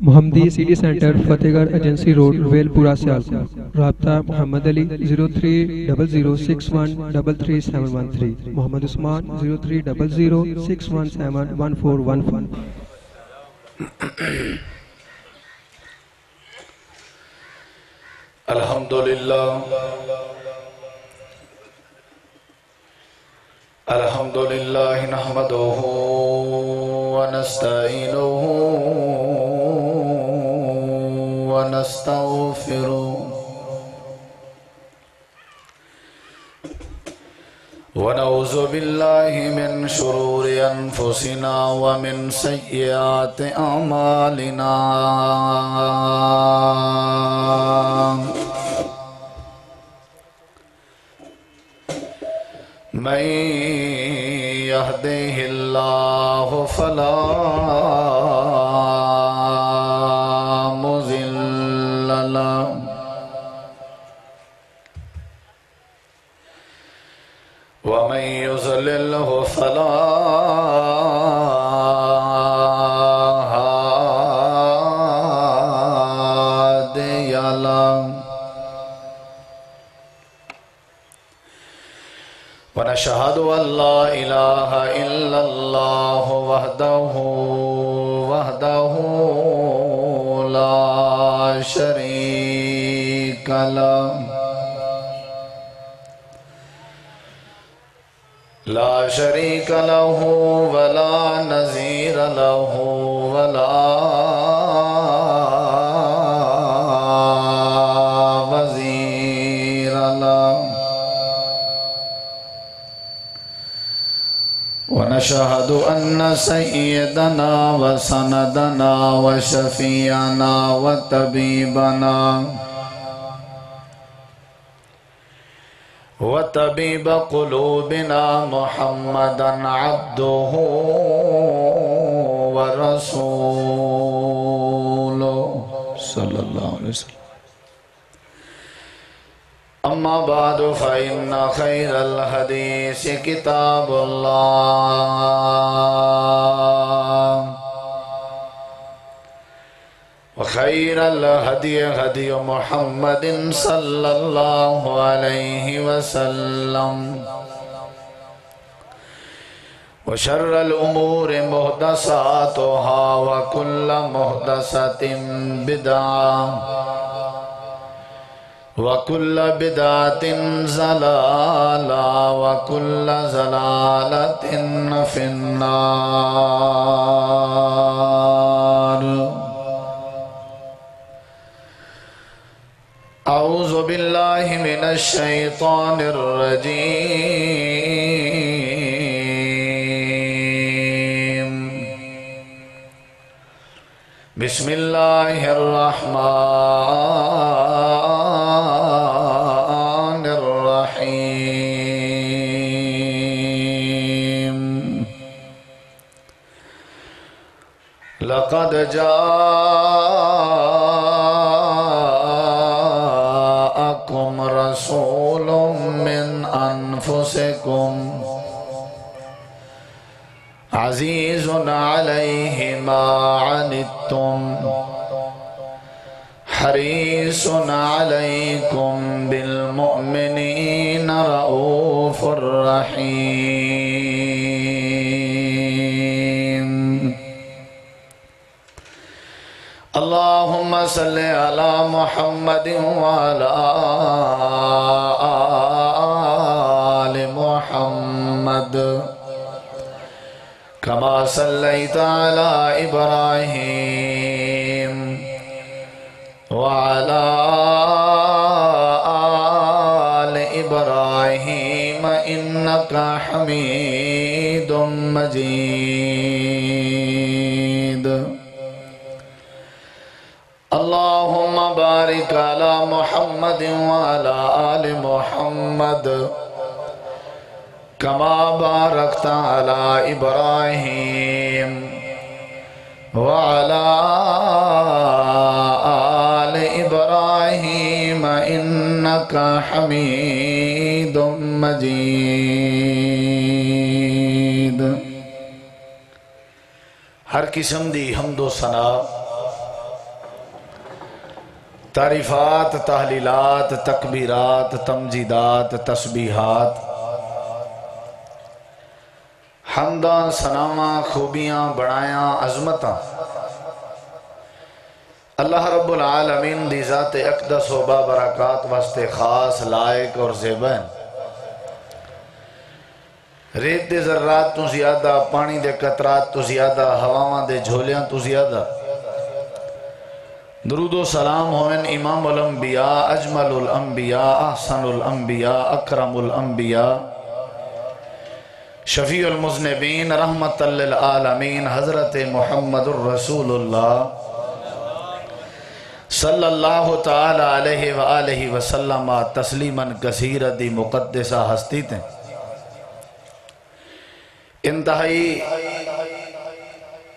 محمدی city centre فتح گڑھ agency road well پورہ سیالکوٹ۔ رابطہ محمد علی 0300613373، محمد عثمان 030061711415۔ الحمدللہ نحمده ونستعینه ونستغفره ونعوذ بالله من شرور انفسنا ومن سیئات اعمالنا من يهده الله فلا مضل له ومن يضلله فلا هادي له ونشهد أن لا إله إلا الله وحده لا شريك له ولا نظير له ولا وزير له ونشهد أن سيدنا وسندنا وشفيعنا وطبيب قلوبنا محمدا عبده ورسوله صلى الله عليه وسلم. أما بعد فإن خير الحديث كتاب الله وخير الهدي هدي محمد صلى الله عليه وسلم وشر الأمور محدثاتها وكل محدثة بدعة وكل بدعة ضلالة وكل ضلالة في النار. أعوذ بالله من الشيطان الرجيم. بسم الله الرحمن الرحيم. لقد جاءكم رسول من أنفسكم عزيز عليه ما عنتم حريص عليكم بالمؤمنين رؤوف رحيم. اللهم صل على محمد وعلى آل محمد كما صليت على إبراهيم وعلى آل إبراهيم إنك حميد مجيد. اللهم بارك على محمد وعلى آل محمد كما باركت على إبراهيم وعلى آل إبراهيم إنك حميد مجيد. ہر قسم دی حمد و ثنا تعریفات، تحلیلات، تکبیرات، تمجیدات، تسبیحات، حمداں، ثناواں، خوبیاں، بڑایاں، عظمتاں اللہ رب العالمین دی ذات اقدس و بابرکات واسطے خاص، لائق اور زیبا ہیں۔ ریت دے ذرات تو زیادہ، پانی دے قطرات تو زیادہ، ہواواں دے جھولیاں تو زیادہ درود و سلام ہوئن امام الانبیاء، اجمل الانبیاء، احسن الانبیاء، اکرم الانبیاء، شفیع المذنبین، رحمت للعالمین، حضرت محمد الرسول اللہ صلی اللہ تعالی علیہ وآلہ وسلم تسلیماً کثیر دی مقدسہ ہستی تھیں۔ انتہائی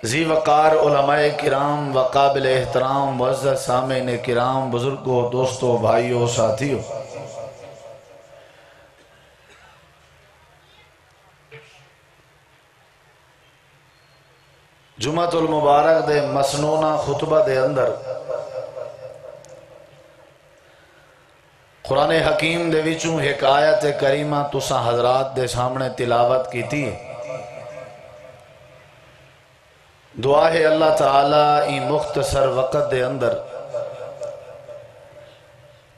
ذی وقار علماء کرام، وقابل احترام معزز سامعین کرام، بزرگوں، دوستوں، بھائیوں، ساتھیوں، جمعۃ المبارک دے مسنونہ خطبہ دے اندر قرآن حکیم دے وچوں ایک آیت کریمہ تساں حضرات دے سامنے تلاوت کی تھی۔ دعا ہے اللہ تعالیٰ این مختصر وقت دے اندر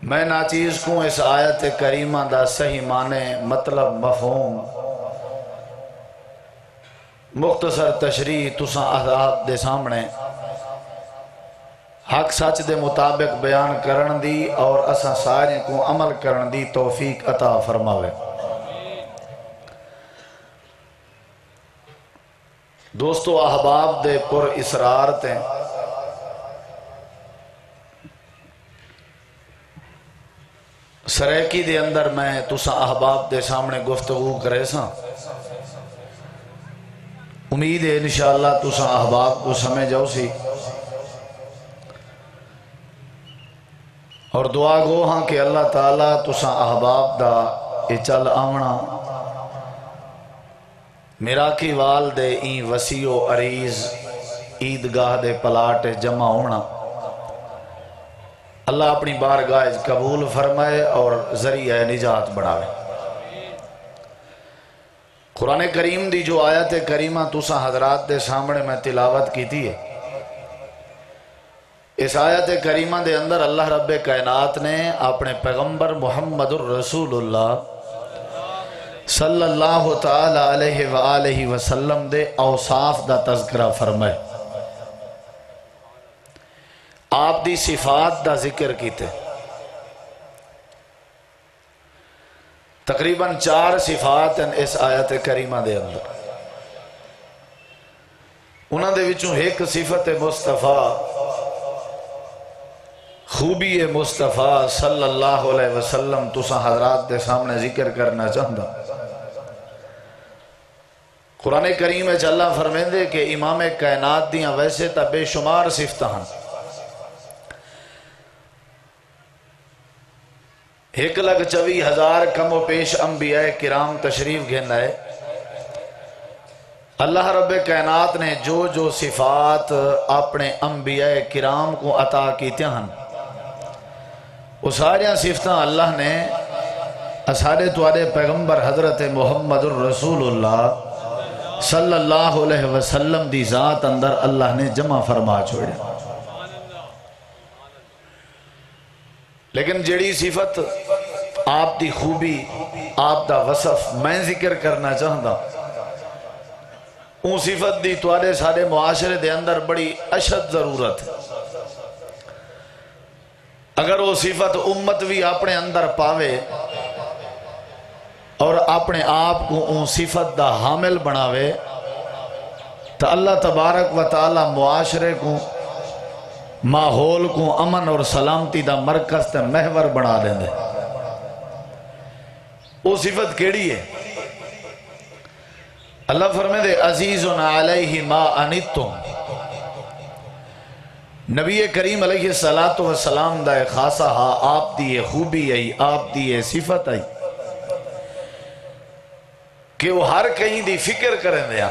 میں ناچیز کو اس آیت کریمہ دا صحیح معنی، مطلب، مفہوم، مختصر تشریح تساں حضرات دے سامنے حق سچ دے مطابق بیان کرن دی اور اساں سارے کو عمل کرن دی توفیق عطا فرماوے۔ دوستو احباب دے پر اسرار تیں، سریکی دے اندر میں تساں احباب دے سامنے گفتگو کرے ساں۔ امید ہے انشاءاللہ تساں احباب کو سمجھ جاؤ سی، اور دعا گو ہاں کہ اللہ تعالیٰ تساں احباب دا اے چل آونا میراکی وال دے این وسیع و عریض عیدگاہ دے پلاٹ جمع ہونا اللہ اپنی بارگاہ قبول فرمائے اور ذریعہ نجات بڑھائے۔ قرآن کریم دی جو آیت کریمہ تساں حضرات دے سامنے میں تلاوت کی تھی، اس آیت کریمہ دے اندر اللہ رب کائنات نے اپنے پیغمبر محمد الرسول اللہ صلی اللہ تعالی علیہ وآلہ وسلم دے اوصاف دا تذکرہ فرمائے، آپ دی صفات دا ذکر کیتے۔ تقریباً 4 صفات ہیں اس آیت کریمہ دے اندر، انہاں دے وچوں ایک صفت مصطفیٰ، خوبی مصطفیٰ صلی اللہ علیہ وسلم تساں حضرات دے سامنے ذکر کرنا چاہتا۔ قرآن کریم ہے اللہ فرمیندے کہ امام کائنات دیاں ویسے تا بے شمار صفتہ ہیں، 1,24,000 کم و پیش انبیاء کرام تشریف گھن ہے۔ اللہ رب کائنات نے جو جو صفات اپنے انبیاء کرام کو عطا کیتے ہیں، وہ ساریاں صفتاں اللہ نے اسارے توارے پیغمبر حضرت محمد الرسول اللہ صلی اللہ علیہ وسلم دی ذات اندر اللہ نے جمع فرما چھوڑے۔ لیکن جڑی صفت آپ دی خوبی، آپ دا وصف میں ذکر کرنا چاہتا، اون صفت دی توارے سارے معاشرے دے اندر بڑی اشد ضرورت ہے۔ اگر وہ صفت امت بھی اپنے اندر پاوے اور اپنے آپ کو اون صفت دا حامل بناوے تو اللہ تبارک و تعالی معاشرے کو، ماحول کو امن اور سلامتی دا مرکز تے محور بنا دیں دے۔ وہ صفت کیڑی ہے؟ اللہ فرمائے دے عزیزن علیہ ما انتم، نبی کریم علیہ السلام دا خاصہ ہا، آپ دی خوبی آئی، آپ دی صفت آئی کہ وہ ہر کہیں دی فکر کریں دیا،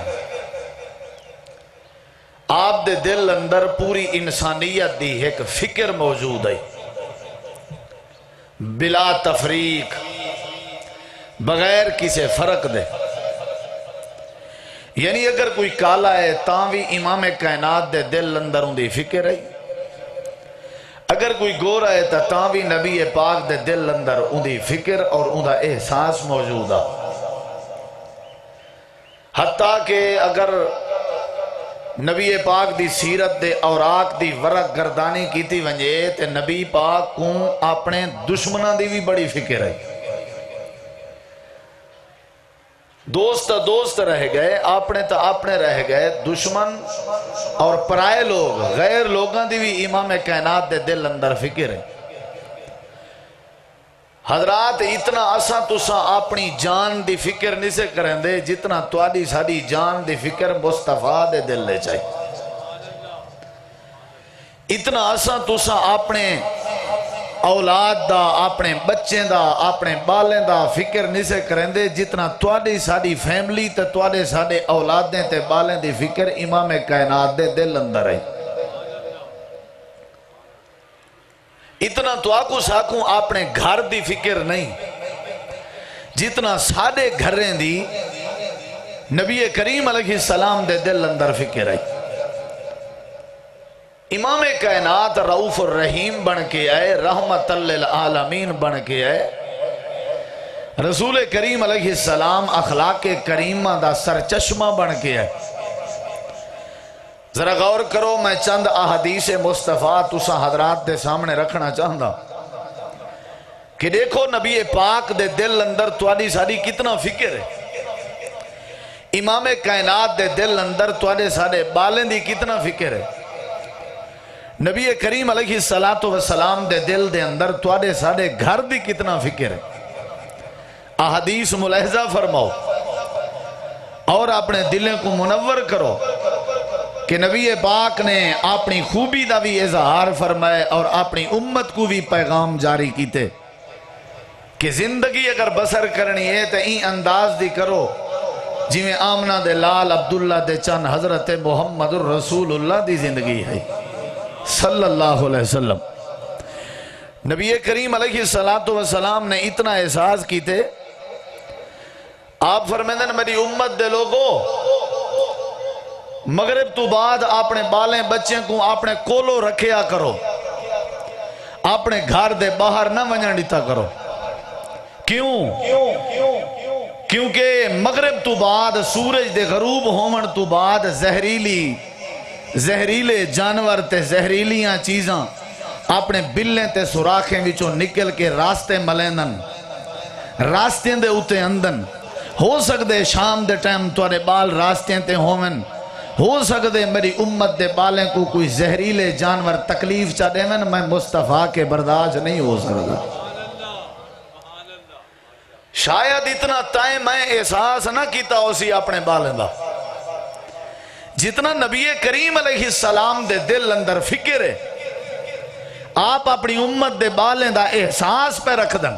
آپ دے دل اندر پوری انسانیت دی ایک فکر موجود ہے۔ بلا تفریق بغیر کسی فرق دے، یعنی اگر کوئی کالا ہے تاں بھی امام کائنات دے دل اندر ان دی فکر ہے، اگر کوئی گورا ہے تاں بھی نبی پاک دے دل اندر ان دی فکر اور ان دا احساس موجود ہے۔ حتیٰ کہ اگر نبی پاک دی سیرت دے اوراق دی ورق گردانی کیتی ونجے تے نبی پاک کو اپنے دشمنہ دی بھی بڑی فکر ہے، دوست رہ گئے، اپنے رہ گئے، دشمن اور پرائے لوگ غیر لوگاں دی بھی امام کائنات دے دل اندر فکر ہے۔ حضرات اتنا اساں تساں اپنی جان دی فکر نہیں سے کریں دے جتنا تواڈی ساڈی جان دی فکر مصطفیٰ دے دل لے چاہیے، اتنا اساں تساں اپنے اولاد دا، اپنے بچیں دا، اپنے بالیں دا فکر نہیں سے کریں دے جتنا تواڈی ساڈی فیملی تے تواڈے ساڈے اولادیں تے بالیں دی فکر امام کائنات دے دل اندر ہے۔ اتنا تو آکو ساکوں اپنے گھر دی فکر نہیں جتنا ساڈے گھریں دی نبی کریم علیہ السلام دے دل اندر فکر ہے۔ امام کائنات رؤوف الرحیم بن کے آئے، رحمت للعالمین بن کے آئے، رسول کریم علیہ السلام اخلاق کریمہ دا سرچشمہ بن کے آئے۔ ذرا غور کرو، میں چند احادیث مصطفیٰ تسا حضرات دے سامنے رکھنا چاہتا کہ دیکھو نبی پاک دے دل اندر تواڈی ساڈی کتنا فکر ہے، امام کائنات دے دل اندر تواڈے ساڈے بالیں دی کتنا فکر ہے، نبی کریم علیہ السلام دے دل دے اندر تواڈے ساڈے گھر دی کتنا فکر ہے۔ احادیث ملاحظہ فرماؤ اور اپنے دلیں کو منور کرو کہ نبی پاک نے اپنی خوبی دا بھی اظہار فرمائے اور اپنی امت کو بھی پیغام جاری کیتے کہ زندگی اگر بسر کرنی ہے تو این انداز دی کرو جی میں آمنہ دے لال عبداللہ دے چند حضرت محمد الرسول اللہ دی زندگی ہے صلی اللہ علیہ وسلم۔ نبی کریم علیہ السلام نے اتنا احساس کیتے، آپ فرمیدن میری امت دے لوگو مغرب تو بعد اپنے بالیں بچیں کو اپنے کولو رکھیا کرو، اپنے گھر دے باہر نہ ونجن دیتا کرو۔ کیوں؟ کیونکہ مغرب تو بعد سورج دے غروب ہومن تو بعد زہریلے جانور تے زہریلیاں چیزاں اپنے بلیں تے سوراخیں وچوں نکل کے راستے ملیندن، راستیں دے اتے اندن۔ ہو سکدے شام دے ٹائم توارے بال راستیں تے ہومن، ہو سکدے میری امت دے بالیں کو کوئی زہریلے جانور تکلیف چاہ دے میں مصطفیٰ کے برداشت نہیں ہو سکتا۔ شاید اتنا تائیں میں احساس نہ کیتا اسی اپنے بالیں دا جتنا نبی کریم علیہ السلام دے دل اندر فکر ہے۔ آپ اپنی امت دے بالیں دا احساس پہ رکھ دن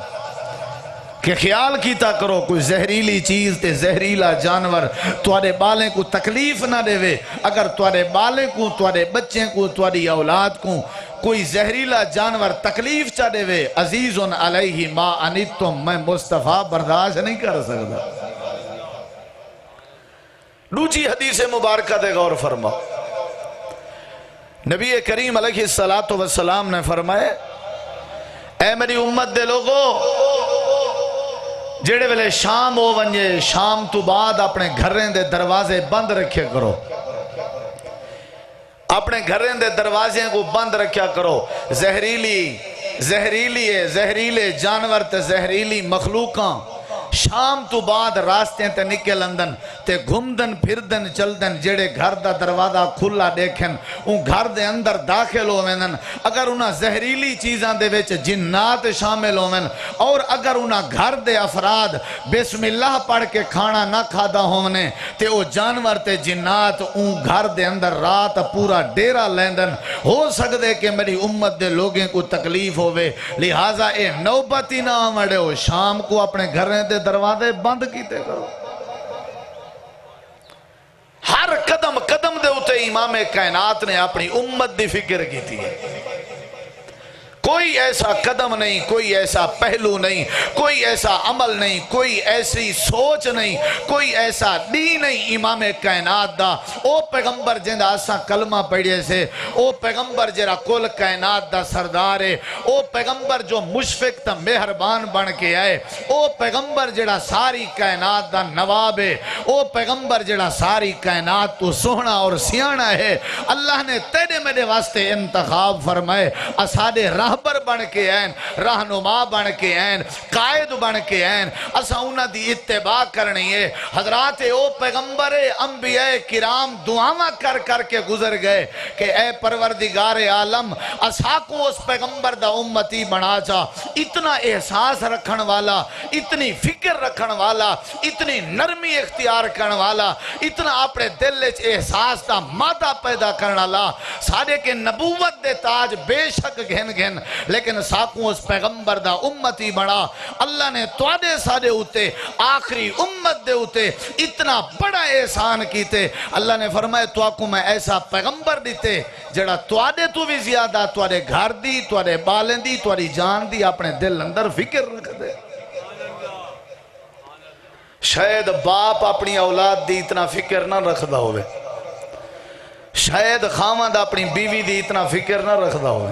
کہ خیال کیتا کرو کوئی زہریلی چیز تے زہریلا جانور توارے بالیں کو تکلیف نہ دے وے۔ اگر توارے بالیں کو، توارے بچیں کو، تواری اولاد کو کوئی زہریلا جانور تکلیف چاہ دے وے، عزیزن علیہ ما انتم، میں مصطفیٰ برداشت نہیں کر سکتا۔ دوسری حدیث مبارکہ دے غور فرما، نبی کریم علیہ السلام نے فرمائے اے میری امت دے لوگو جیڑے ویلے شام ہو ونجے شام تو بعد اپنے گھریں دے دروازے بند رکھے کرو، اپنے گھریں دے دروازے کو بند رکھیا کرو۔ زہریلے جانور تے زہریلی مخلوقاں شام تو بعد راستیں تے نکل اندن تے گھمدن پھردن چلدن، جیڑے گھر دا دروازہ کھلا دیکھن ان گھر دے اندر داخل ہوئن۔ اگر انہاں زہریلی چیزاں دے وچ جنات شامل ہوئن اور اگر انہاں گھر دے افراد بسم اللہ پڑھ کے کھانا نہ کھادا ہونے تے او جانور تے جنات ان گھر دے اندر رات پورا ڈیرا لیندن۔ ہو سکدے کہ میری امت دے لوگیں کو تکلیف ہوئے، لہٰذا اے نوبتی نہ آمڑے ہو، شام کو اپنے گھریں دے دروازے بند کیتے کرو۔ ہر قدم دے اتے امام کائنات نے اپنی امت دی فکر کی تھی۔ کوئی ایسا قدم نہیں، کوئی ایسا پہلو نہیں، کوئی ایسا عمل نہیں، کوئی ایسی سوچ نہیں، کوئی ایسا دین نہیں امام کائنات دا او پیغمبر جن دا اساں کلمہ پڑھے سے، او پیغمبر جرا کل کائنات دا سردار ہے، او پیغمبر جو مشفق تا مہربان بن کے آئے، او پیغمبر جڑا ساری کائنات دا نواب ہے، او پیغمبر جڑا ساری کائنات تو سونا اور سیانا ہے۔ اللہ نے تیرے میرے واسطے انتخاب فرمائے، اسادے راہبر بن کے آئین، رہنما بن کے آئین، قائد بن کے آئین، اسا انہاں دی اتباع کرنی ہے۔ حضرات او پیغمبر انبیاء کرام دعاواں کر کر کے گزر گئے کہ اے پروردگار عالم اسا کو اس پیغمبر دا امتی بنا جا، اتنا احساس رکھن والا، اتنی فکر رکھن والا، اتنی نرمی اختیار کرن والا، اتنا اپنے دل وچ احساس دا مادہ پیدا کرن والا، سارے کے نبوت دے تاج بے شک گھن گھن، لیکن ساکوں اس پیغمبر دا امتی بنا۔ اللہ نے توڑے سارے ہوتے آخری امت دے ہوتے اتنا بڑا احسان کیتے۔ اللہ نے فرمائے تو آکوں میں ایسا پیغمبر دیتے جڑا توڑے تو بھی زیادہ توڑے گھر دی، توڑے بالیں دی، توڑی جان دی، اپنے دل اندر فکر رکھ دے۔ شاید باپ اپنی اولاد دی اتنا فکر نہ رکھدا ہوئے، شاید خامد اپنی بیوی دی اتنا فکر نہ رکھدا ہوئے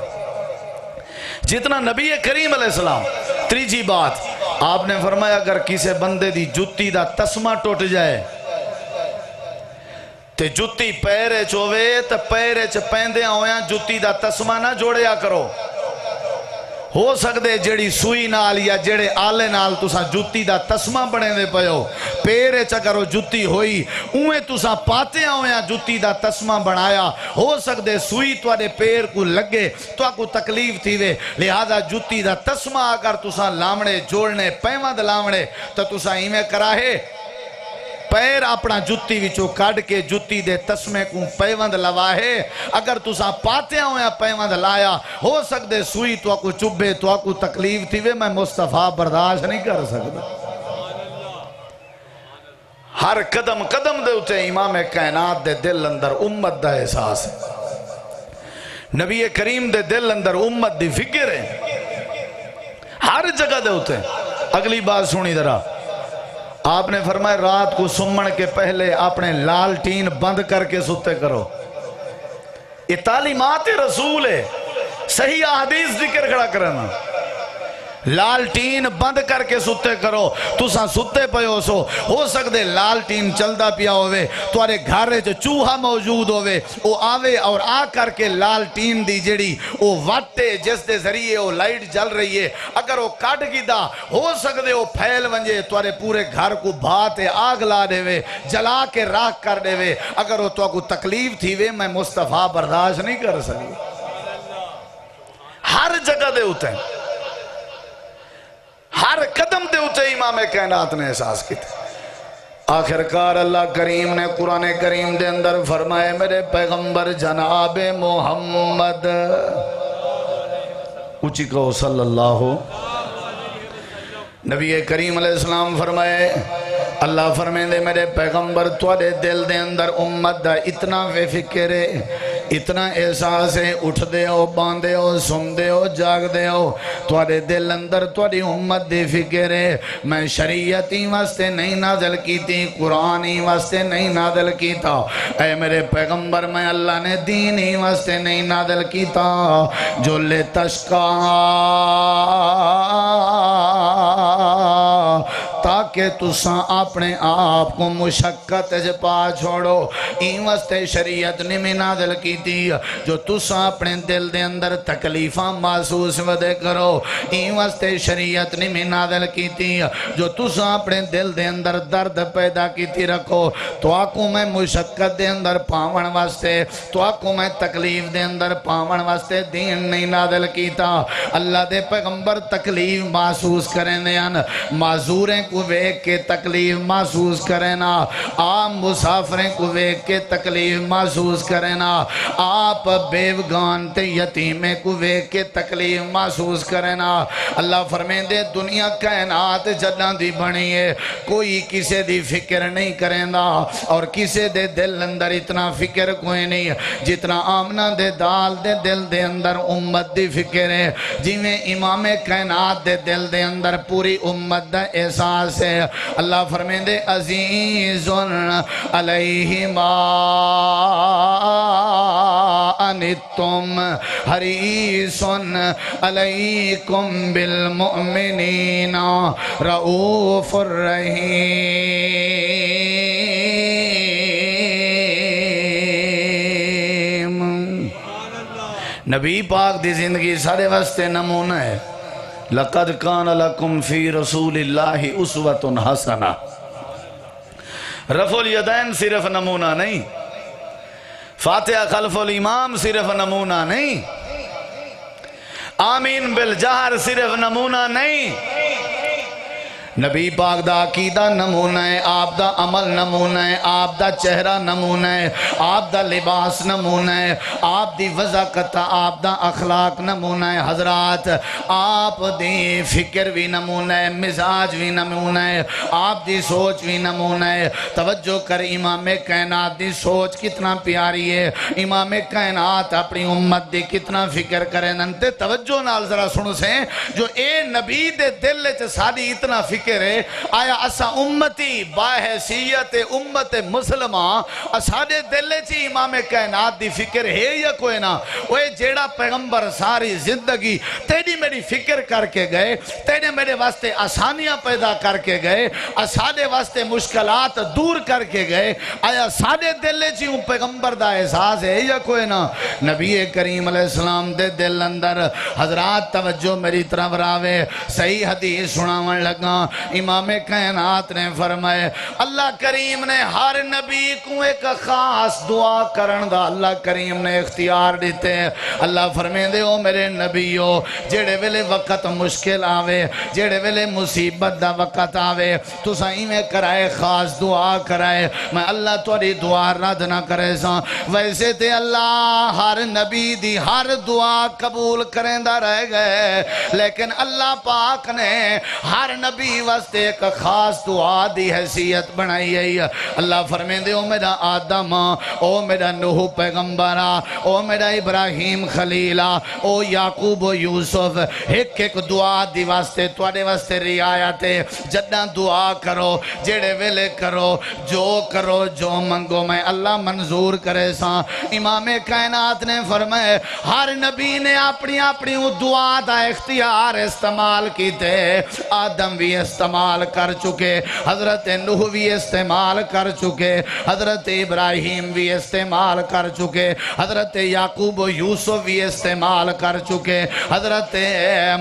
جتنا نبی کریم علیہ السلام۔ تیجی بات آپ نے فرمایا اگر کسی بندے دی جتی دا تسمہ ٹوٹ جائے تے جتی پیرے چوے تے پیرے چ پیندے ہویاں جتی دا تسمہ نہ جوڑیا کرو۔ ہو سکتے جڑی سوئی نال یا جڑے آلے نال تسا جتی دا تسمہ بڑھیں دے پہو پیرے چکرو جتی ہوئی اویں تسا پاتے ہویاں جتی دا تسمہ بڑھایا، ہو سکتے سوئی توڑے پیر کو لگے تو کو تکلیف تھی وے، لہذا جتی دا تسمہ اگر تسا لامڑے جوڑنے پیمد لامڑے تو تسا ایمیں کراہے پیر اپنا جتی وچو کاڑ کے جتی دے تسمے کو پیوند لواہے۔ اگر تسا پاتے ہویا پیوند لایا ہو سکتے سوئی تو کو چبے تو کو تکلیف تھی وے، میں مصطفیٰ برداشت نہیں کر سکتا۔ ہر قدم قدم دے ہوتے امام کائنات دے دل اندر امت دا احساس ہے، نبی کریم دے دل اندر امت دی فکر ہے، ہر جگہ دے ہوتے۔ اگلی بات سنی ذرا، آپ نے فرمایا رات کو سمن کے پہلے اپنے لالٹین بند کر کے ستے کرو۔ یہ تعلیمات رسول ہے، صحیح احادیث ذکر کھڑا کرنا۔ لالٹین بند کر کے ستے کرو، تسا ستے پیو سو، ہو سکتے لالٹین چلدا پیا ہوئے توارے گھارے جو چوہا موجود ہوئے وہ آوے اور آ کر کے لالٹین دی جڑی وہ واٹے جس دے ذریعے وہ لائٹ جل رہی ہے، اگر وہ کٹ گی دا ہو سکتے وہ پھیل ونجے توارے پورے گھر کو بھاتے آگ لا دے وے، جلا کے راکھ کر دے وے۔ اگر وہ تو کو تکلیف تھی وے میں مصطفیٰ برداشت نہیں کر سکی۔ ہر جگہ دے ہوتے ہیں، ہر قدم دے ہوتے امام کائنات نے احساس کی تھے۔ آخرکار اللہ کریم نے قرآن کریم دے اندر فرمائے میرے پیغمبر جناب محمد، اچھی کہو صلی اللہ ہو، نبی کریم علیہ السلام فرمائے اللہ فرمائے دے میرے پیغمبر توڑے دل دے اندر امت دا اتنا بے فکر ہے، اتنا احساس ہے، اٹھ دے ہو، باندے ہو، سن دے ہو، جاگ دے ہو، توڑے دل اندر توڑی امت دے فکر ہے۔ میں شریعتی واسطے نہیں نازل کی تھی، قرآنی واسطے نہیں نازل کی تھا، اے میرے پیغمبر میں اللہ نے دینی واسطے نہیں نازل کی تھا، جو لے تشکا تاکہ تساں اپنے آپ کو مشقت پا چھوڑو، این واسطے شریعت نے نازل کی تھی جو تساں اپنے دل دے اندر تکلیفاں محسوس ودے کرو، این واسطے شریعت نے نازل کی تھی جو تساں اپنے دل دے اندر درد پیدا کی تھی رکھو، تو آکوں میں مشقت دے اندر پاون واسطے، تو آکوں میں تکلیف دے اندر پاون واسطے دین نہیں نازل کی تھا۔ اللہ دے پیغمبر تکلیف محسوس کریں دیان، معذوریں کو وے ویک کے تکلیف محسوس کرنا، آپ مسافریں کو ویک کے تکلیف محسوس کرنا، آپ بیوگان تے یتیمیں کو ویک کے تکلیف محسوس کرنا۔ اللہ فرمیندے دنیا کائنات جداں دی بنی ہے، کوئی کسے دی فکر نہیں کرنا، اور کسے دے دل اندر اتنا فکر کوئی نہیں جتنا آمنہ دے دال دے دل دے اندر امت دی فکر ہے، جی میں امام کائنات دے دل دے اندر پوری امت دا احساس ہے۔ اللہ فرمیندے عزیزن علیہ ما انتم حریصن علیکم بالمؤمنین رؤوف الرحیم۔ نبی پاک دی زندگی سارے واسطے نمونہ ہے۔ لَقَدْ كَانَ لَكُمْ فِي رَسُولِ اللَّهِ أُسْوَةٌ حَسَنَةٌ۔ رفع الیدین صرف نمونہ نہیں، فاتحہ خلف الامام صرف نمونہ نہیں، آمین بالجہر صرف نمونہ نہیں، نبی پاک دا عقیدہ نمونہ ہے، آپ دا عمل نمونہ ہے، آپ دا چہرہ نمونہ ہے، آپ دا لباس نمونہ ہے، آپ دی وضاقت، آپ دا اخلاق نمونہ ہے۔ حضرات آپ دی فکر بھی نمونہ ہے، مزاج بھی نمونہ ہے، آپ دی سوچ بھی نمونہ ہے۔ توجہ کر، امام کائنات دی سوچ کتنا پیاری ہے، امام کائنات اپنی امت دی کتنا فکر کرے ننتے۔ توجہ نال ذرا سنو سے جو اے نبی دے دل چ ساری اتنا فکر ہے، آیا اسا امتی باحیثیت امت مسلمہ اساڑے دل چی امام کائنات دی فکر ہے یا کوئی نہ؟ وہ جیڑا پیغمبر ساری زندگی تیری میری فکر کر کے گئے، تیرے میرے واسطے آسانیاں پیدا کر کے گئے، اساڑے واسطے مشکلات دور کر کے گئے، آیا ساڑے دل چی ان پیغمبر دا احساس ہے یا کوئی نہ؟ نبی کریم علیہ السلام دے دل اندر حضرات توجہ میری طرف راوے، صحیح حدیث سناون لگا، امام کائنات نے فرمائے اللہ کریم نے ہر نبی کو ایک خاص دعا کرن دا اللہ کریم نے اختیار دیتے ہیں۔ اللہ فرمائے دے او میرے نبیو، جیڑے ویلے وقت مشکل آوے، جیڑے ویلے مصیبت دا وقت آوے، تو سائیں میں کرائے خاص دعا کرائے، میں اللہ توڑی دعا رد نہ کرے ساں۔ ویسے تے اللہ ہر نبی دی ہر دعا قبول کریں دا رہ گئے، لیکن اللہ پاک نے ہر نبی واسطے ایک خاص دعا دی حیثیت بنائی ہے۔ اللہ فرمائے دے او میرا آدم، او میرا نوح پیغمبرہ، او میرا ابراہیم خلیلہ، او یعقوب و یوسف، ایک ایک دعا دی واسطے توڑے واسطے رعایت ہے۔ جدہ دعا کرو، جیڑے ویلے کرو، جو منگو میں اللہ منظور کرے ساں۔ امام کائنات نے فرمائے ہر نبی نے اپنی دعا دا اختیار استعمال کیتے، آدم بھی استعمال کر چکے، حضرت نوح بھی استعمال کر چکے، حضرت ابراہیم بھی استعمال کر چکے، حضرت یعقوب و یوسف بھی استعمال کر چکے، حضرت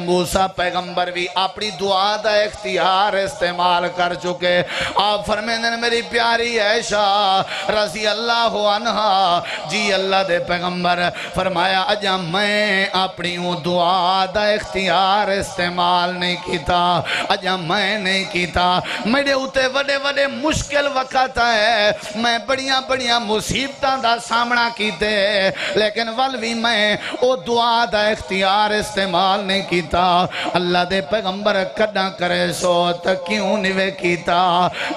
موسیٰ پیغمبر بھی اپنی دعا دا اختیار استعمال کر چکے۔ آپ فرمائیں میری پیاری عائشہ رضی اللہ عنہ، جی اللہ دے پیغمبر فرمایا اجا میں اپنی دعا دا اختیار استعمال نہیں کیتا، اجا میں نہیں کیتا، میرے ہوتے وڈے وڈے مشکل وقت ہے، میں بڑیاں مصیبتاں دا سامنا کیتے، لیکن والوی میں او دعا دا اختیار استعمال نہیں کیتا۔ اللہ دے پیغمبر کڈا کرے سو تک کیوں نہیں کیتا؟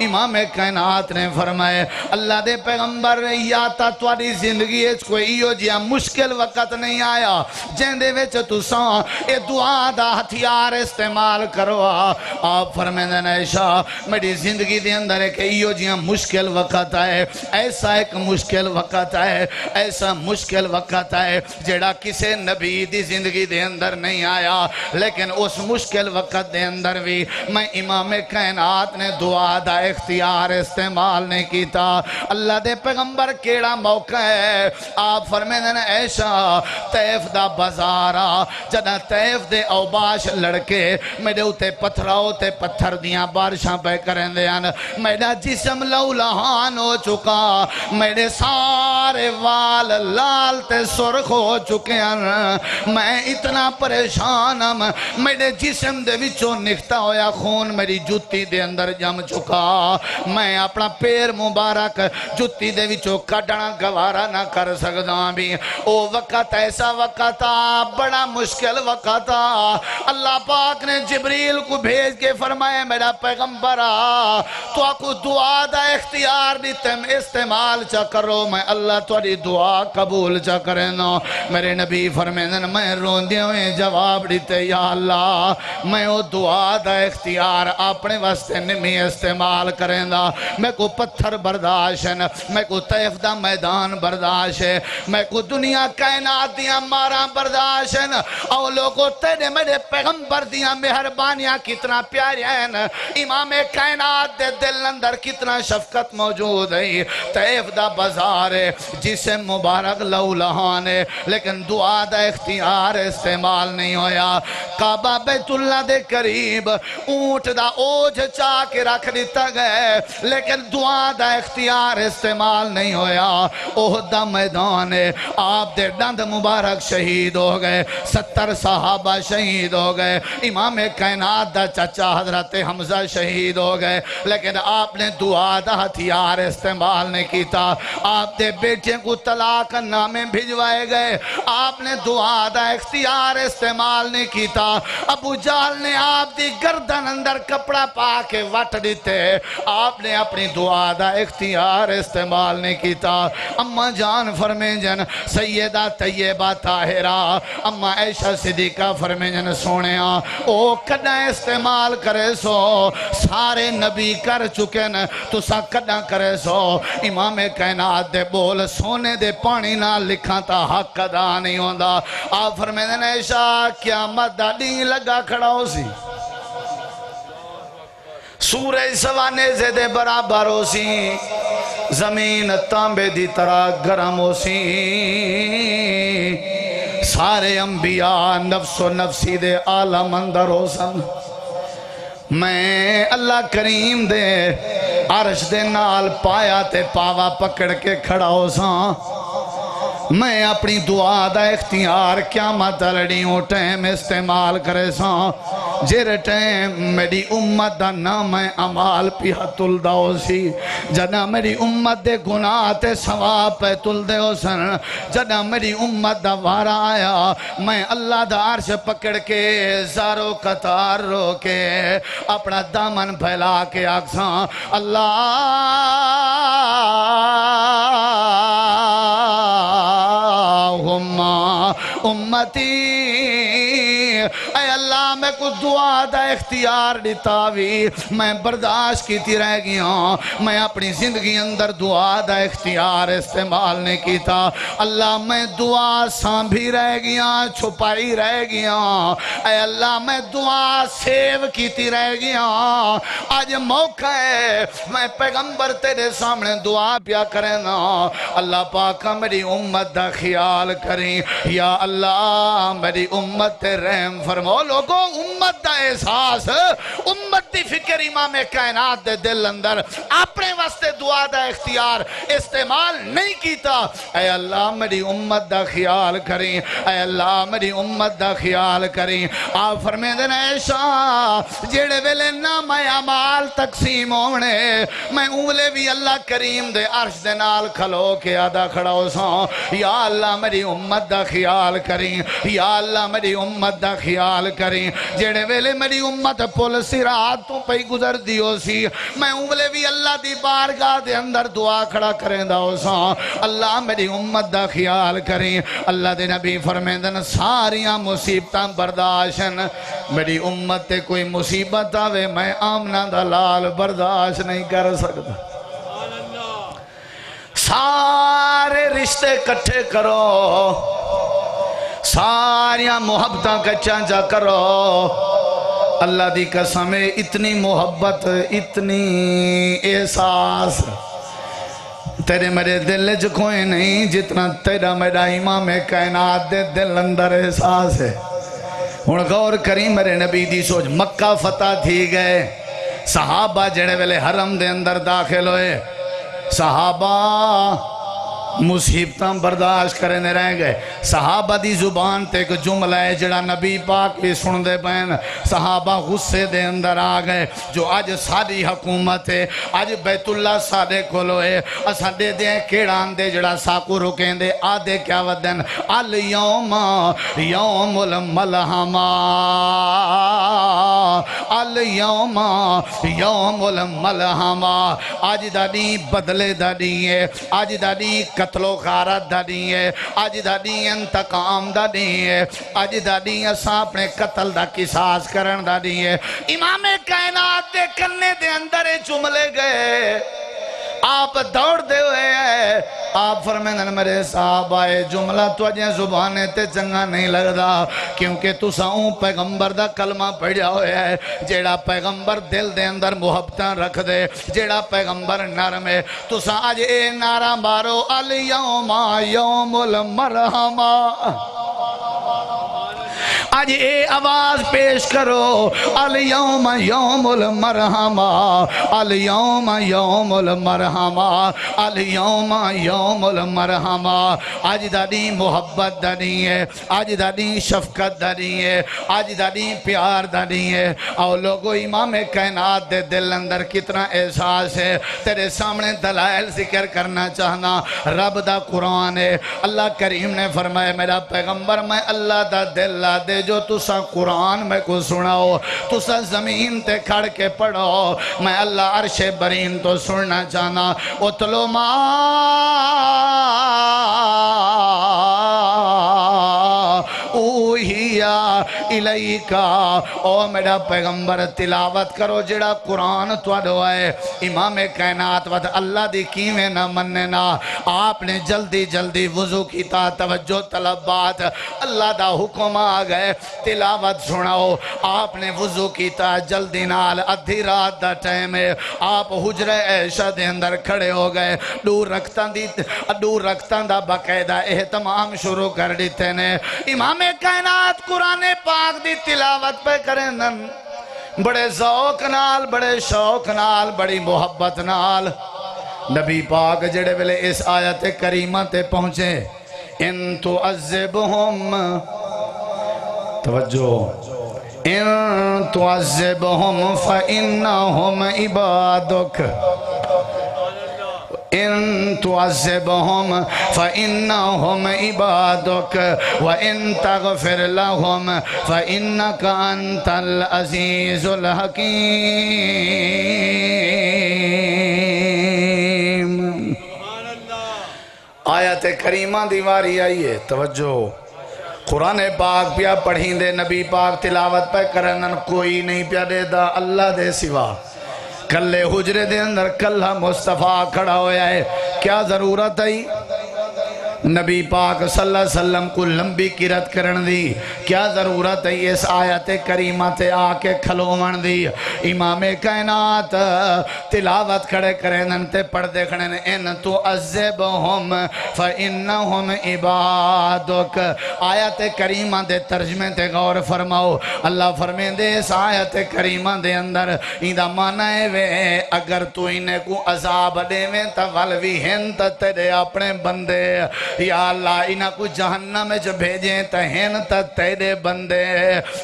امام کائنات نے فرمائے اللہ دے پیغمبر یا تا تواری زندگی کوئی ایو جیا مشکل وقت نہیں آیا جن دے وچ تساں اے دعا دا ہتھیار استعمال کرو۔ آپ فرمائیں عائشہ میری زندگی دے اندر ایک ایو جیا مشکل وقت آئے، ایسا ایک مشکل وقت آئے، ایسا مشکل وقت آئے جیڑا کسے نبی دی زندگی دے اندر نہیں آیا، لیکن اس مشکل وقت دے اندر بھی میں امام کائنات نے دعا دا اختیار استعمال نہیں کیتا۔ اللہ دے پیغمبر کیڑا موقع ہے؟ آپ فرمائیں عائشہ طیف دا بازارا، جدہ طیف دے اوباش لڑکے میرے ہوتے پتھراؤ تے پتھر دیاں بارشاں پہ کریں دیاں میرا جسم لو لہان ہو چکا میرے سارے وال لال تے سرخ ہو چکے ہیں میں اتنا پریشان ہم میرے جسم دے وچوں نکتا ہویا خون میری جوتی دے اندر جم چکا میں اپنا پیر مبارک جوتی دے وچوں کڈنا گوارا نہ کر سکدا بھی او وقت ایسا وقت آ بڑا مشکل وقت آ اللہ پاک نے جبریل کو بھیج کے فرمائے میرا پیغمبر آ تو آکو دعا دا اختیار دیتے استعمال چا کرو میں اللہ تاری دعا قبول چا کرنا میرے نبی فرمائن میں روندے ہوئے جواب دیتے یا اللہ میں وہ دعا دا اختیار اپنے واسطے نمی استعمال کریں دا میں کو پتھر برداشت میں کو طیف دا میدان برداشت ہے میں کو دنیا کائنات دیا مارا برداشت اور لوگوں تیرے میرے پیغمبر دیا مہربانیاں کتنا پیاری ہیں امام کائنات دے دل اندر کتنا شفقت موجود ہے طیف دا بازار ہے جسے مبارک لو لہان ہے لیکن دعا دا اختیار استعمال نہیں ہویا کعبہ بیت اللہ دے قریب اونٹ دا اوجھ چاہ کے رکھ دیتا گئے لیکن دعا دا اختیار استعمال نہیں ہویا احد دا میدان ہے آپ دے ڈند مبارک شہید ہو گئے 70 صحابہ شہید ہو گئے امام کائنات دا چچا حضرت حمزہ شہید ہو گئے لیکن آپ نے دعا دا ہتھیار استعمال نہیں کیتا آپ دے بیٹے کو طلاق نامے بھجوائے گئے آپ نے دعا دا اختیار استعمال نہیں کیتا ابو جہل نے آپ دی گردن اندر کپڑا پا کے وٹ دیتے آپ نے اپنی دعا دا اختیار استعمال نہیں کیتا اماں جان فرمیں جن سیدہ طیبہ طاہرہ اماں عائشہ صدیقہ فرمیں جن سونیا او کدہ استعمال کرے سو سارے نبی کر چکے ن تو سا کدہ کرے سو امام کائنات دے بول سونے دے پانی نہ لکھا تا حق ادا نہیں ہوندا آپ فرمیں جن عائشہ قیامت دا دین لگا کھڑا ہو سی سورج سوانے سے دے برابر ہو سی زمین تانبے دی طرح گرم ہو سی سارے انبیاء نفس و نفسی دے عالم اندر ہو سن میں اللہ کریم دے عرش دے نال پایا تے پاوا پکڑ کے کھڑا ہو ساں میں اپنی دعا دا اختیار قیامت لڑی ہوں ٹیم استعمال کرے ساں جر ٹیم میری امت دا نام عمال پیا تل داؤ سی جنا میری امت دے گناہ تے ثواب پہ تل دے ہو سن جنا میری امت دا وارا آیا میں اللہ دا عرش پکڑ کے زارو قطار رو کے اپنا دامن پھیلا کے آکساں اللہ امتی اے اللہ میں کو دعا دا اختیار دیتا بھی میں برداشت کیتی رہ گیا میں اپنی زندگی اندر دعا دا اختیار استعمال نہیں کیتا اللہ میں دعا سانبھی رہ گیا چھپائی رہ گیا اے اللہ میں دعا سیو کیتی رہ گیا آج موقع ہے میں پیغمبر تیرے سامنے دعا پیا کریں نا اللہ پاکا میری امت دا خیال کریں یا اللہ میری امت رحم فرمو لوگوں امت دا احساس امت دی فکر امام کائنات دے دل اندر اپنے واسطے دعا دا اختیار استعمال نہیں کیتا اے اللہ میری امت دا خیال کریں اے اللہ میری امت دا خیال کریں آپ فرمیں دن ایشا جیڑے ویلے نام اعمال تقسیم ہونے میں اولے بھی اللہ کریم دے عرش دے نال کھلو کے آدھا کھڑا ہو ساں یا اللہ میری امت دا خیال کریں یا اللہ میری امت دا خیال کریں جیڑے ویلے میری امت پل سرات تو پہی گزر دیو سی میں اولے بھی اللہ دی بارگاہ دے اندر دعا کھڑا کریں دا ہو ساں اللہ میری امت دا خیال کریں اللہ دے نبی فرمیندن ساریاں مصیبتاں برداشن میری امت تے کوئی مصیبت آوے میں آمنہ دا لال برداشت نہیں کر سکتا سارے رشتے کٹھے کرو ساریاں محبتاں کچھاں جا کرو اللہ دی قسم اتنی محبت اتنی احساس تیرے میرے دل جو کوئی نہیں جتنا تیرا میرا امام کائنات دے دل اندر احساس ہے ہن غور کریں میرے نبی دی سوچ مکہ فتح تھی گئے صحابہ جڑے ویلے حرم دے اندر داخل ہوئے صحابہ مصیبتاں برداشت کرنے رہ گئے صحابہ دی زبان تے ایک جملہ ہے جڑا نبی پاک بھی سن دے پین صحابہ غصے دے اندر آ گئے جو آج ساری حکومت ہے آج بیت اللہ سارے کھولو ہے اساں دے دیں کیڑان دے جڑا ساکو رکیں دے آدھے کیا ودن الیوم یوم الملحمہ الیوم یوم الملحمہ آج دادی بدلے دادی ہے آج دادی قتل و غارت دادی ہے آج دادی انتقام دادی ہے آج دادی اساں اپنے قتل دا قصاص کرن دادی ہے امام کائنات دے کرنے دے اندر جملے گئے آپ دوڑ دے ہوئے ہیں آپ فرمائیں میرے صحابہ جملہ تو اجیں زبانے تے چنگا نہیں لگدا کیونکہ تو ساؤں پیغمبر دا کلمہ پڑھیا ہوئے ہے جیڑا پیغمبر دل دے اندر محبتاں رکھ دے جیڑا پیغمبر نرم ہے تو سا آج اے نعرہ مارو الیوم یوم المرحمہ آج اے آواز پیش کرو الیوم یوم المرحمہ الیوم یوم المرحمہ الیوم یوم المرحمہ آج دادی محبت دادی ہے آج دادی شفقت دادی ہے آج دادی پیار دادی ہے اور لوگو امام کائنات دے دل اندر کتنا احساس ہے تیرے سامنے دلائل ذکر کرنا چاہنا رب دا قرآن ہے اللہ کریم نے فرمایا میرا پیغمبر میں اللہ دا دل لا دے جو تسا قرآن میں کو سناؤ تسا زمین تے کھڑ کے پڑھو میں اللہ عرش برین تو سننا چاہنا اتلو ما اوہیا الیکا او میرا پیغمبر تلاوت کرو جڑا قرآن توڑو ہے امام کائنات ود اللہ دی کیویں نہ مننا آپ نے جلدی جلدی وضو کیتا توجہ طلبات اللہ دا حکم آ گئے تلاوت سناؤ آپ نے وضو کیتا جلدی نال ادھی رات دا ٹائم ہے آپ حجرہ عائشہ دے اندر کھڑے ہو گئے دور رکھتاں دا باقاعدہ اہتمام شروع کر دیتے نے امام کائنات قرآن پاک دی تلاوت پہ کریں بڑے ذوق نال بڑے شوق نال بڑی محبت نال نبی پاک جڑے ویلے اس آیت کریمہ تے پہنچے ان تعذبہم توجہ ان تعذبہم فإنہم عبادک ان تعذبہم فإنہم عبادک وإن تغفر لہم فإنک انت العزیز الحکیم آیت کریمہ دیواری آئیے توجہ قرآن پاک پیا پڑھیں دے نبی پاک تلاوت پہ کرنن کوئی نہیں پیا دے دا اللہ دے سوا کلے حجرے دے اندر کلہ مصطفیٰ کھڑا ہویا ہے کیا ضرورت ہے نبی پاک صلی اللہ علیہ وسلم کو لمبی قرات کرن دی کیا ضرورت ہے اس آیت کریمہ تے آ کے کھلومن دی امام کائنات تلاوت کھڑے کرن تے پڑھ دے کھڑے ان تعذبہم فإنہم عبادک آیت کریمہ دے ترجمے تے غور فرماؤ اللہ فرمائیں دے اس آیت کریمہ دے اندر ایدہ معنی وے اگر تو انہیں کو عذاب دے میں تولوی ہن تیرے اپنے بندے یا اللہ انہاں کو جہنم میں جو بھیجیں تہین تا تیرے بندے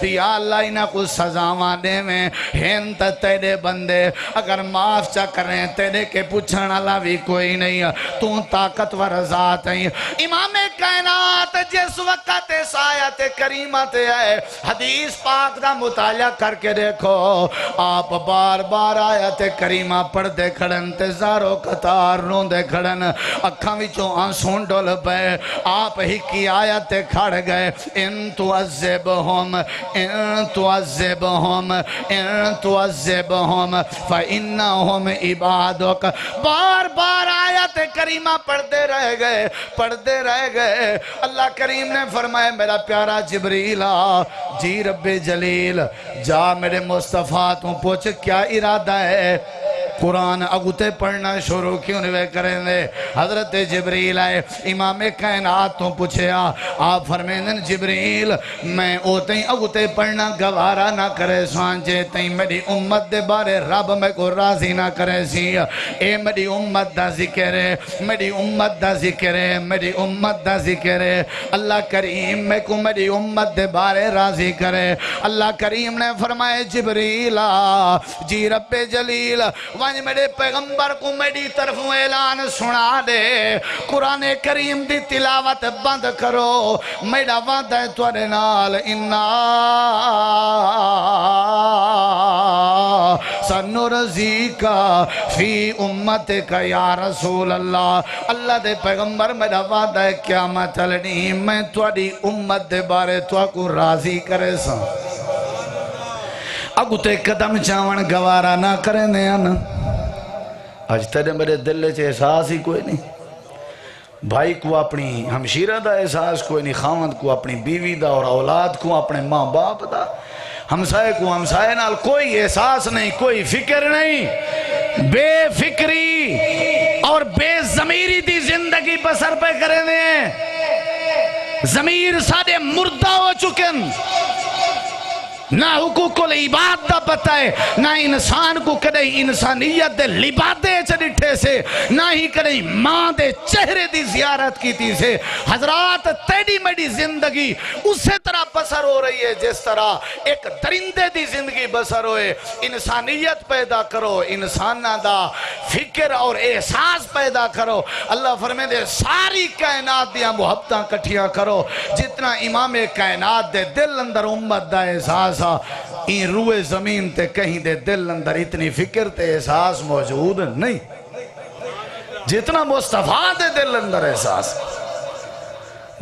یا اللہ انہاں کو سزاواں دے میں ہین تا تیرے بندے اگر معاف چا کریں تیرے کے پوچھن اللہ بھی کوئی نہیں تو طاقتور ذات ہیں امام کائنات جس وقت اس آیت کریمہ تے آئے حدیث پاک دا مطالعہ کر کے دیکھو آپ بار بار آیت کریمہ پڑھ دے کھڑن تزارو قطار رون دے کھڑن اکھاں وچوں آنسون ڈول پہ آپ ہی کی آیت کھڑ گئے ان تعذبہم فإنہم عبادک بار بار آیت کریمہ پڑھتے رہ گئے اللہ کریم نے فرمایا میرا پیارا جبریل جی رب جلیل جا میرے مصطفیٰ تو پوچھ کیا ارادہ ہے قرآن اگتے پڑھنا شروع کیوں نہیں کریں دے؟ حضرت جبریل آئے امام کائنات تو پوچھے آپ فرمینن جبریل میں اوتے ہی اگتے پڑھنا گوارا نہ کرے سانجے تیں میری امت دے بارے رب میں کو راضی نہ کرے سی اے میری امت دا ذکر ہے میری امت دا ذکر ہے میری امت دا ذکر ہے اللہ کریم میں کو میری امت دے بارے راضی کرے اللہ کریم نے فرمائے جبریل جی رب جلیل وانج میرے پیغمبر کو میری طرف اعلان سنا دے قرآن کریم دی تلاوت بند کرو میرا وعدہ ہے تورے نال انا سنرزیکا فی امتک یا رسول اللہ اللہ دے پیغمبر میرا وعدہ ہے قیامت چلنی میں تواڈی امت دے بارے توا کو راضی کرے سا اگو تے قدم چاون گوارا نہ کریں دے نا آج تیرے میرے دل چے احساس ہی کوئی نہیں بھائی کو اپنی ہمشیرہ دا احساس کوئی نہیں خامد کو اپنی بیوی دا اور اولاد کو اپنے ماں باپ دا ہمسائے کو ہمسائے نال کوئی احساس نہیں کوئی فکر نہیں بے فکری اور بے ضمیری دی زندگی بسر پہ کریں دیں ضمیر سارے مردہ ہو چکن نہ حقوق العباد دا پتہ ہے نہ انسان کو کدے انسانیت دے لبادے چڑھٹے سے نہ ہی کدے ماں دے چہرے دی زیارت کی تھی سے حضرات تیڑی میڈی زندگی اسی طرح بسر ہو رہی ہے جس طرح ایک درندے دی زندگی بسر ہوئے انسانیت پیدا کرو انسانہ دا فکر اور احساس پیدا کرو اللہ فرمائے دے ساری کائنات دیا محبتاں کٹھیاں کرو جتنا امام کائنات دے دل اندر امت دا احساس این روئے زمین تے کہیں دے دل اندر اتنی فکر تے احساس موجود نہیں جتنا مصطفیٰ دے دل اندر احساس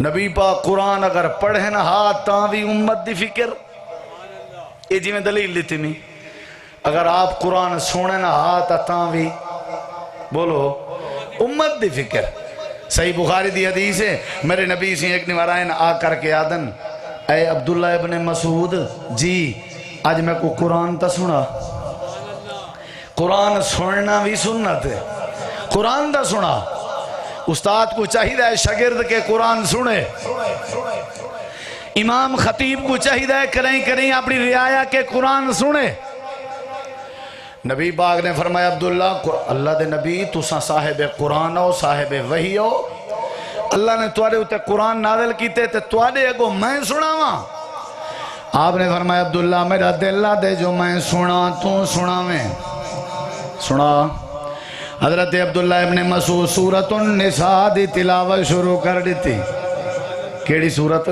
نبی پاک قرآن اگر پڑھے نہ ہاتھ تاں بھی امت دی فکر یہ جی میں دلیل لیتی نہیں اگر آپ قرآن سونے نہ ہاتھ تاں بھی بولو امت دی فکر صحیح بخاری دی حدیث ہے میرے نبی سے ایک نوارائن آ کر کے آدن اے عبداللہ ابن مسعود جی آج میں کو قرآن تا سنا قرآن سننا بھی سنت ہے قرآن تا سنا استاد کو چاہیے ہے شاگرد کے قرآن سنے امام خطیب کو چاہیے ہے کریں اپنی رعایا کے قرآن سنے نبی پاک نے فرمایا عبداللہ اللہ دے نبی تسا صاحب قرآن ہو صاحب وحی ہو اللہ نے توارے ہوتے قرآن نازل کیتے تے توارے اگو میں سنا ہوا آپ نے فرمایا عبداللہ میرا دل دے جو میں سنا تو سنا میں سنا حضرت عبداللہ ابن مسعود سورۃ النساء دی تلاوت شروع کر دیتی کیڑی سورت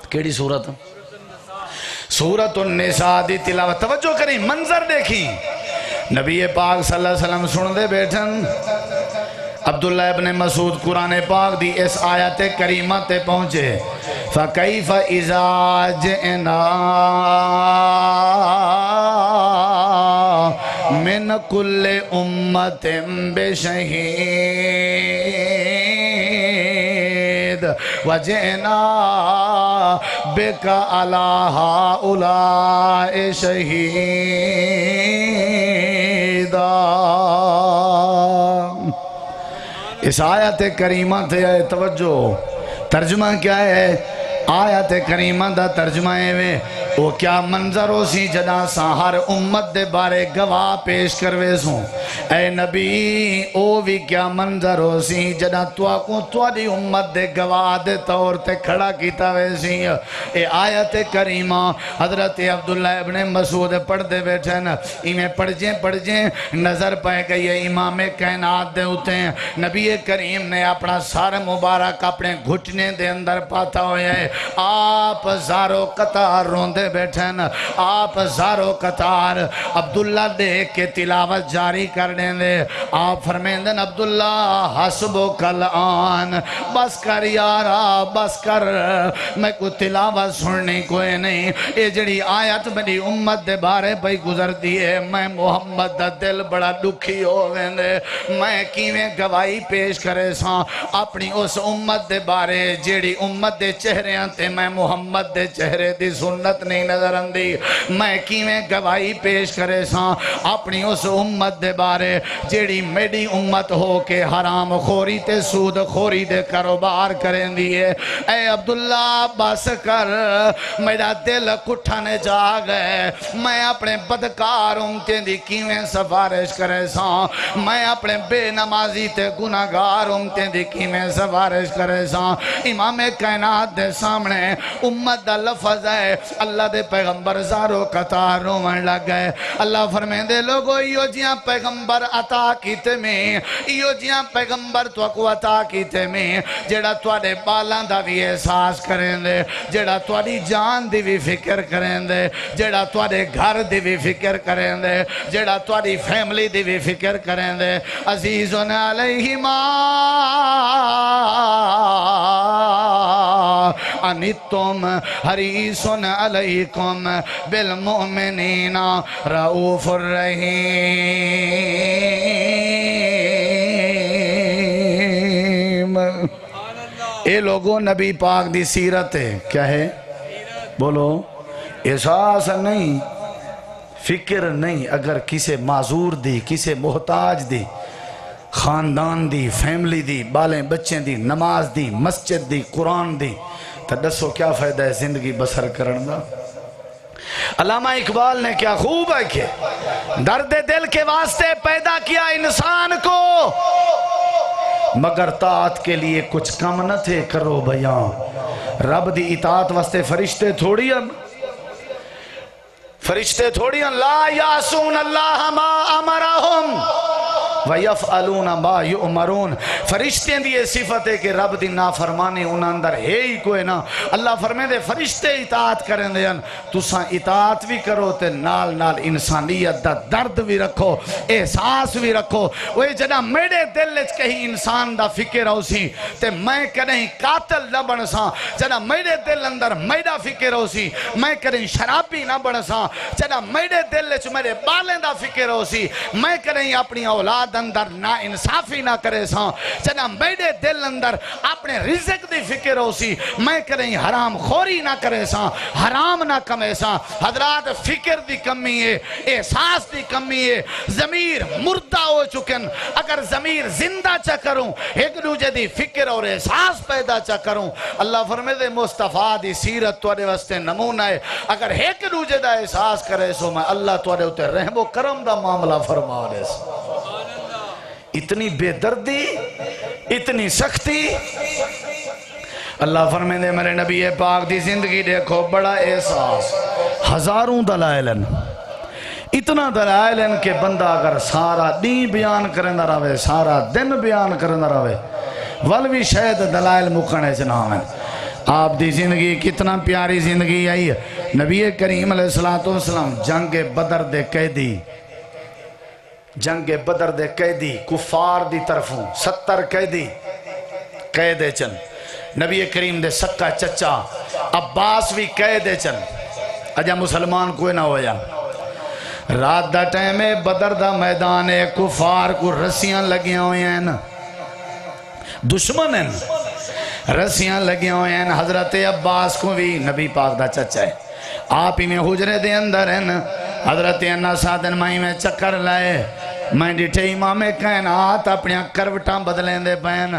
کیڑی سورت سورۃ النساء دی تلاوت توجہ کریں منظر دیکھیں نبی پاک صلی اللہ علیہ وسلم سن دے بیٹھن عبداللہ ابن مسعود قرآن پاک دی اس آیت کریمہ تے پہنچے فَكَيْفَ إِذَا جِئْنَا مِنْ كُلِّ أُمَّةٍ بِشَهِيدٍ وَجِئْنَا بِكَ عَلَى هَؤُلَاءِ شَهِيدًا اس آیت کریمہ تے توجہ ترجمہ کیا ہے آیت کریمہ دا ترجمہ ہے وہ کیا منظر ہو سی جدا سا ہر امت دے بارے گواہ پیش کروے سوں اے نبی او بھی کیا منظر ہو سی جدا تواری امت دے گواہ دے طور تے کھڑا کیتا وے سی اے آیت کریمہ حضرت عبداللہ ابن مسعود پڑھ دے بیٹھے نا ایمیں پڑھ جیں نظر پائے گئی ہے امام کائنات دے ہوتے ہیں نبی کریم نے اپنا سار مبارک اپنے گھٹنے دے اندر پاتا ہوئے ہے آپ زارو قطار روندے بیٹھن آپ زارو قطار عبداللہ دیکھ کے تلاوت جاری کر دیں دے. آپ فرمیندن عبداللہ حسبک الآن، بس کر یارا بس کر، میں کو تلاوت سننی کوئی نہیں. اے جڑی آیت میری امت دے بارے پہ گزر دیئے، میں محمد دا دل بڑا دکھی ہو ویندے. میں کیویں گواہی پیش کرے ساں اپنی اس امت دے بارے جیڑی امت دے چہرے تے میں محمد دے چہرے دی سنت نہیں نظر اندی. میں کیویں گواہی پیش کرے ساں اپنی اس امت دے بارے جیڑی میری امت ہو کے حرام خوری تے سود خوری دے کاروبار کریں دیئے. اے عبداللہ بس کر، میرا دل کٹھانے جا گئے. میں اپنے بدکار امتیں دی کیویں سفارش کرے ساں، میں اپنے بے نمازی تے گناہگار امتیں دی کیویں سفارش کرے ساں. امام کائنات دے سامنے امت دا لفظ ہے، اللہ دے پیغمبر زارو قطار رومن لگ گئے. اللہ فرمین دے لوگو ایو جیاں پیغمبر عطا کیتے میں، ایو جیاں پیغمبر تو کو عطا کیتے میں جیڑا توڑے بالاں دا بھی احساس کریں دے، جیڑا توڑی جان دی بھی فکر کریں دے، جیڑا توڑے گھر دی بھی فکر کریں دے، جیڑا توڑی فیملی دی بھی فکر کریں دے. عزیزن علیہما انتم حریصن علیکم بالمؤمنین رؤوف الرحیم. اے لوگوں نبی پاک دی سیرت ہے، کیا ہے بولو؟ احساس نہیں، فکر نہیں. اگر کسے معذور دی، کسے محتاج دی، خاندان دی، فیملی دی، بالیں بچیں دی، نماز دی، مسجد دی، قرآن دی، تو دسو کیا فائدہ ہے زندگی بسر کرنا. علامہ اقبال نے کیا خوب ہے کہ درد دل کے واسطے پیدا کیا انسان کو، مگر طاعت کے لیے کچھ کم نہ تھے کرو بیان. رب دی اطاعت واسطے فرشتے تھوڑی ہم، فرشتے تھوڑی ہم. لا یاسون اللہ ما امرہم وَيَفْعَلُونَ مَا يُؤْمَرُونَ. فرشتے دی یہ صفت ہے کہ رب دی نافرمانی انہاں اندر ہے ہی کوئی نہ. اللہ فرمائے دے فرشتے اطاعت کریں دے، تساں اطاعت بھی کرو تے نال نال انسانیت دا درد بھی رکھو، احساس بھی رکھو. وہ جنہ میرے دل وچ کہیں انسان دا فکر ہو سی تے میں کہیں قاتل نہ بن ساں. جنہ میرے دل اندر میرا فکر ہو سی میں کہیں شرابی نہ بن ساں. جنہ میرے دل وچ میرے بالیں دا فکر ہو سی میں کہیں اپنی اولاد اندر نا انصافی نہ کرے ساں. جنہ میرے دل اندر اپنے رزق دی فکر ہو سی میں کریں حرام خوری نہ کرے ساں، حرام نہ کمے ساں. حضرات فکر دی کمی ہے، احساس دی کمی ہے. ضمیر مردہ ہو چکن، اگر ضمیر زندہ چا کروں ایک دوجہ دی فکر اور احساس پیدا چا کروں. اللہ فرمائے دے مصطفیٰ دی سیرت توڑے واسطے نمونہ ہے. اگر ایک دوجہ دا احساس کرے سو میں اللہ توڑے ہوتے رحم و کرم دا معاملہ فرما دے سو. اتنی بے دردی، اتنی سختی. اللہ فرمائے دے میرے نبی پاک دی زندگی دیکھو، بڑا احساس، ہزاروں دلائلن، اتنا دلائلن کہ بندہ اگر سارا دین بیان کرنا رہے، سارا دن بیان کرنا رہے، ولوی شاید دلائل مکنے چناویں. آپ دی زندگی کتنا پیاری زندگی آئی ہے. نبی کریم علیہ السلام جنگ بدر دے قیدی، جنگ بدر دے قیدی کفار دی طرفوں 70 قیدی قیدے چن. نبی کریم دے سکا چچا عباس بھی قیدے چن. اجا مسلمان کوئی نہ ہویا. رات دا ٹائم بدر دا میدان ہے، کفار کو رسیاں لگیاں ہوئے ہیں، دشمن ہیں، رسیاں لگیاں ہوئے ہیں. حضرت عباس کو بھی نبی پاک دا چچا ہے، آپ ہی میں حجرے دے اندر ہیں. حضرت انہا ساتن مائی میں چکر لائے، میں ڈیٹھے امام کائنات اپنی کروٹاں بدلیں دے پہن،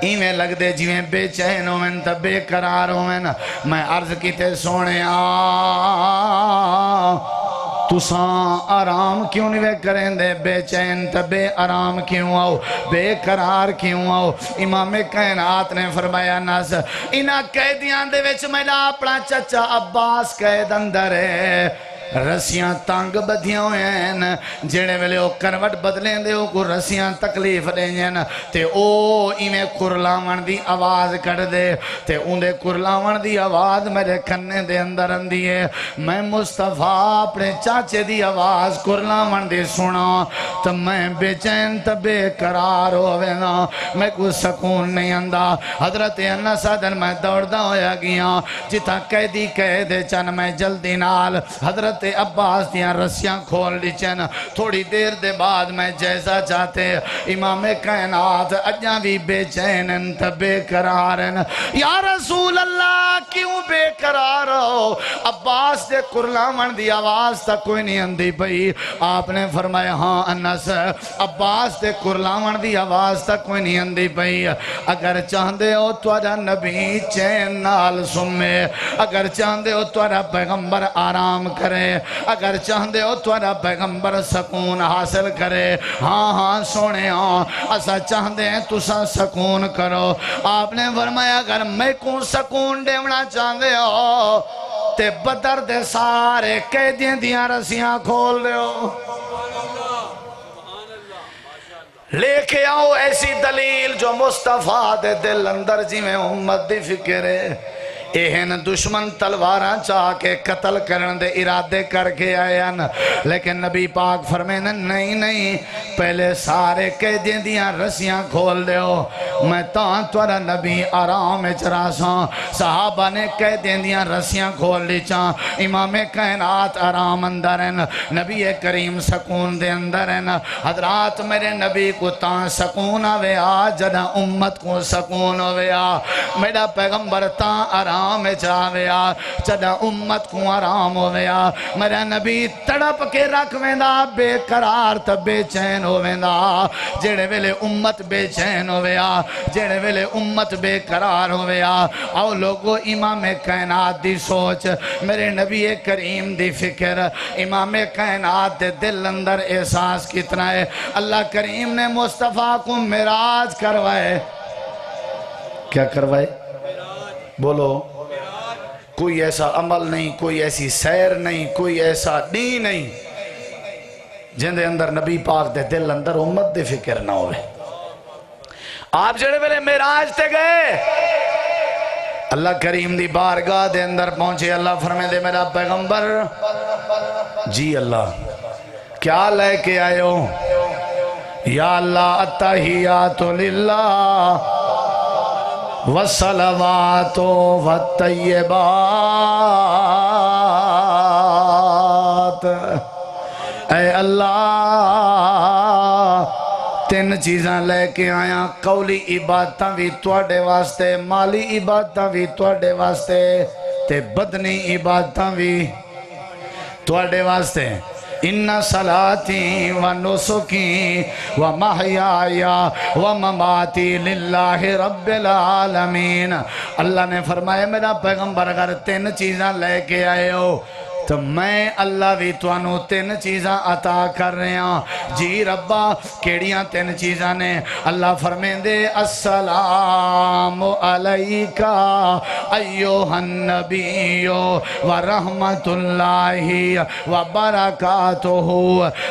ایمیں لگ دے جیویں بے چین ہوئن تا بے قرار ہوئن. میں عرض کیتے سونے تساں آرام کیوں نہیں کریں دے، بے چین تا بے آرام کیوں آؤ، بے قرار کیوں آؤ. امام کائنات نے فرمایا ناس انہا قیدیاں دے وچ میرا اپنا چچا عباس قید اندر ہے. رسیاں تانگ بدھیاں ہوئے ہیں جڑے ویلے او کروٹ بدلیں دے او کو رسیاں تکلیف دیں تے او ایمیں کرلاون دی آواز کر دے تے اندے کرلاون دی آواز میرے کھنے دے اندر اندی ہے میں مصطفیٰ اپنے چاچے دی آواز کرلاون دی سنا تو میں بے چین تو بے قرار ہوئے نا میں کوئی سکون نہیں اندہ حضرت انس آدن میں دوڑدا ہویا گیا جتا قیدی قیدے چن میں جلدی نال حضرت عباس دیاں رسیاں کھول لی چن تھوڑی دیر دے بعد میں جیسا چاہتے امام کائنات اجاں بھی بے چینن تا بے قرارن یا رسول اللہ کیوں بے قرار ہو عباس دے کرلاون دی آواز تا کوئی نہیں اندی پئی آپ نے فرمایا ہاں انس عباس دے کرلاون دی آواز تا کوئی نہیں اندی پئی اگر چاہندے ہو توڑا نبی چین نال سمے اگر چاہندے ہو توڑا پیغمبر آرام کرے اگر چاہندے ہو توڑا پیغمبر سکون حاصل کرے ہاں ہاں سونے ہاں اسا چاہندے ہیں تسا سکون کرو آپ نے فرمایا اگر میں کون سکون دیونا چاہندے ہو تے بدر دے سارے قیدیاں دیاں رسیاں کھول دے ہو لے کے آؤ ایسی دلیل جو مصطفیٰ دے دل اندر جی میں امت دی فکر ہے ایہن دشمن تلواراں چاہ کے قتل کرن دے ارادے کر کے آئین لیکن نبی پاک فرمائیں نہیں پہلے سارے قیدیں دیاں رسیاں کھول دے ہو میں تاں توڑا نبی آرام چراساں صحابہ نے قیدیں دیاں رسیاں کھول لی چاں امام کائنات آرام اندرن نبی کریم سکون دے اندرن حضرات میرے نبی کو تاں سکون آوے آ جدہ امت کو سکون ہوئے آ میرا پیغمبر تاں آرام میں چاہویا چڑا امت کو آرام ہویا میرا نبی تڑپ کے رکھ ویندہ بے قرار تا بے چین ہویا جڑے ویلے امت بے چین ہویا جڑے ویلے امت بے قرار ہویا آؤ لوگو امام کائنات دی سوچ میرے نبی کریم دی فکر امام کائنات دے دل اندر احساس کتنا ہے اللہ کریم نے مصطفیٰ کو معراج کروائے کیا کروائے بولو کوئی ایسا عمل نہیں کوئی ایسی سیر نہیں کوئی ایسا دین نہیں جن دے اندر نبی پاک دے دل اندر امت دے فکر نہ ہوئے آپ جڑے میرے معراج تے گئے اللہ کریم دی بارگاہ دے اندر پہنچے اللہ فرمے دے میرا پیغمبر جی اللہ کیا لے کے آئے ہو یا اللہ التحیات للہ والصلوات والطیبات اے اللہ تین چیزاں لے کے آیا قولی عبادتاں بھی توڑے واسطے مالی عبادتاں بھی توڑے واسطے تے بدنی عبادتاں بھی توڑے واسطے ان صلاتی و نسکی و محیایا و مماتی للہ رب العالمین اللہ نے فرمایا میرا پیغمبر اگر تین چیزاں لے کے آئے ہو تو میں اللہ بھی توانو تین چیزاں عطا کر رہے ہیں جی ربا کیڑیاں تین چیزاں نے اللہ فرمین دے السلام علیکہ ایوہ النبی و رحمت اللہ و برکاتہ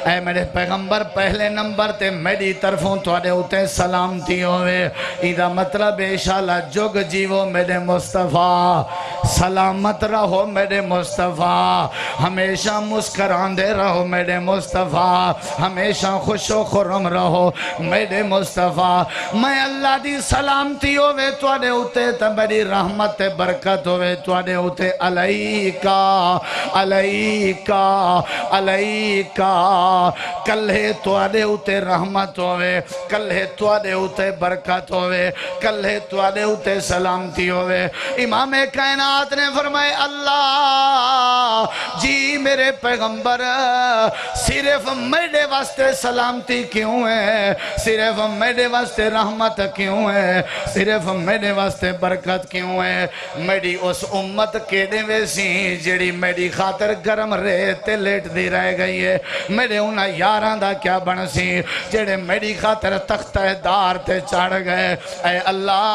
اے میرے پیغمبر پہلے نمبر تے میری طرفوں توڑے ہوتے سلامتی ہوئے ایدہ مطلب انشاءاللہ جگ جیو میرے مصطفیٰ سلامت رہو میرے مصطفیٰ ہمیشہ مسکران دے رہو میرے مصطفیٰ ہمیشہ خوش و خرم رہو میرے مصطفیٰ میں اللہ دی سلامتی ہوئے توڑے ہوتے تا میری رحمت برکت ہوئے توڑے ہوتے علیکہ علیکہ علیکہ کلھے توڑے ہوتے رحمت ہوئے کلھے توڑے ہوتے برکت ہوئے کلھے توڑے ہوتے سلامتی ہوئے امام کائنات نے فرمائے اللہ جی میرے پیغمبر صرف میرے واسطے سلامتی کیوں ہے صرف میرے واسطے رحمت کیوں ہے صرف میرے واسطے برکت کیوں ہے میری اس امت کے دے ویسی جڑی میری خاطر گرم ریتے لیٹ دی رہ گئی ہے میرے انہا یاران دا کیا بن سی جڑے میری خاطر تختہ دار تے چاڑ گئے اے اللہ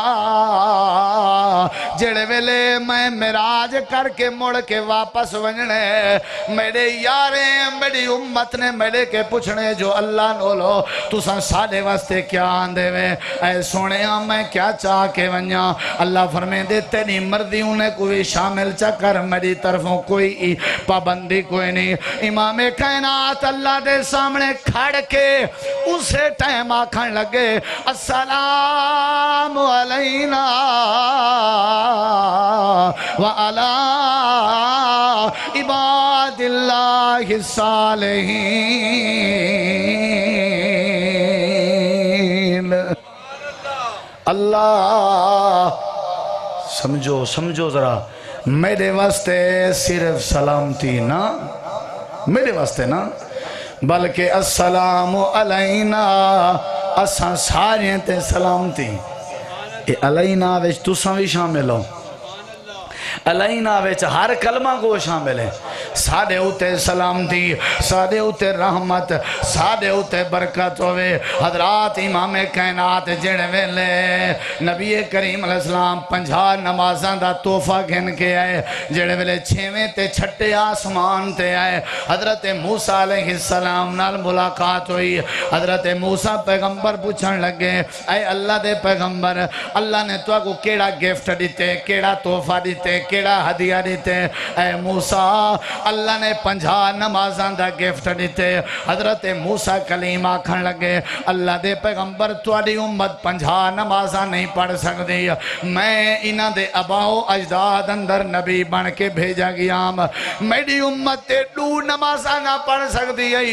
جڑے ویلے میں معراج کر کے مڑ کے واپس ونجنے میرے یارے میری امت نے میرے کے پوچھنے جو اللہ نولو تُساں ساڑے واسطے کیا آندے وے اے سونے میں کیا چاہ کے ونیا اللہ فرمے دے تیری مردی انہیں کوئی شامل چکر میری طرفوں کوئی پابندی کوئی نہیں امام کائنات اللہ دے سامنے کھڑ کے اسے ٹائم آکھن لگے السلام علینا وعلا عباد اللہ الصالحین اللہ سمجھو ذرا میرے واسطے صرف سلامتی نا میرے واسطے نا بلکہ السلام علینا اساں سارے تے سلامتی اے علینا وچ تساں بھی شامل ہو علینا وچ ہر کلمہ کو شامل ہے سادے ہوتے سلامتی سادے ہوتے رحمت سادے ہوتے برکت ہوئے حضرات امام کائنات جڑے ویلے نبی کریم علیہ السلام 50 نمازاں دا تحفہ گھن کے آئے جڑے ویلے 6ویں تے چھٹے آسمان تے آئے حضرت موسیٰ علیہ السلام نال ملاقات ہوئی حضرت موسیٰ پیغمبر پوچھن لگے اے اللہ دے پیغمبر اللہ نے تو کو کیڑا گفٹ دیتے کیڑا تحفہ دیتے کیڑا ہدیہ دیتے اے موسیٰ اللہ نے 50 نمازاں دا گفٹ دیتے حضرت موسیٰ کلیم آکھن لگے اللہ دے پیغمبر تواڈی امت 50 نمازاں نہیں پڑھ سکتی میں انہاں دے اباؤ اجداد اندر نبی بن کے بھیجا گیا میری امت تے 2 نمازاں نہ پڑھ سکتی ہے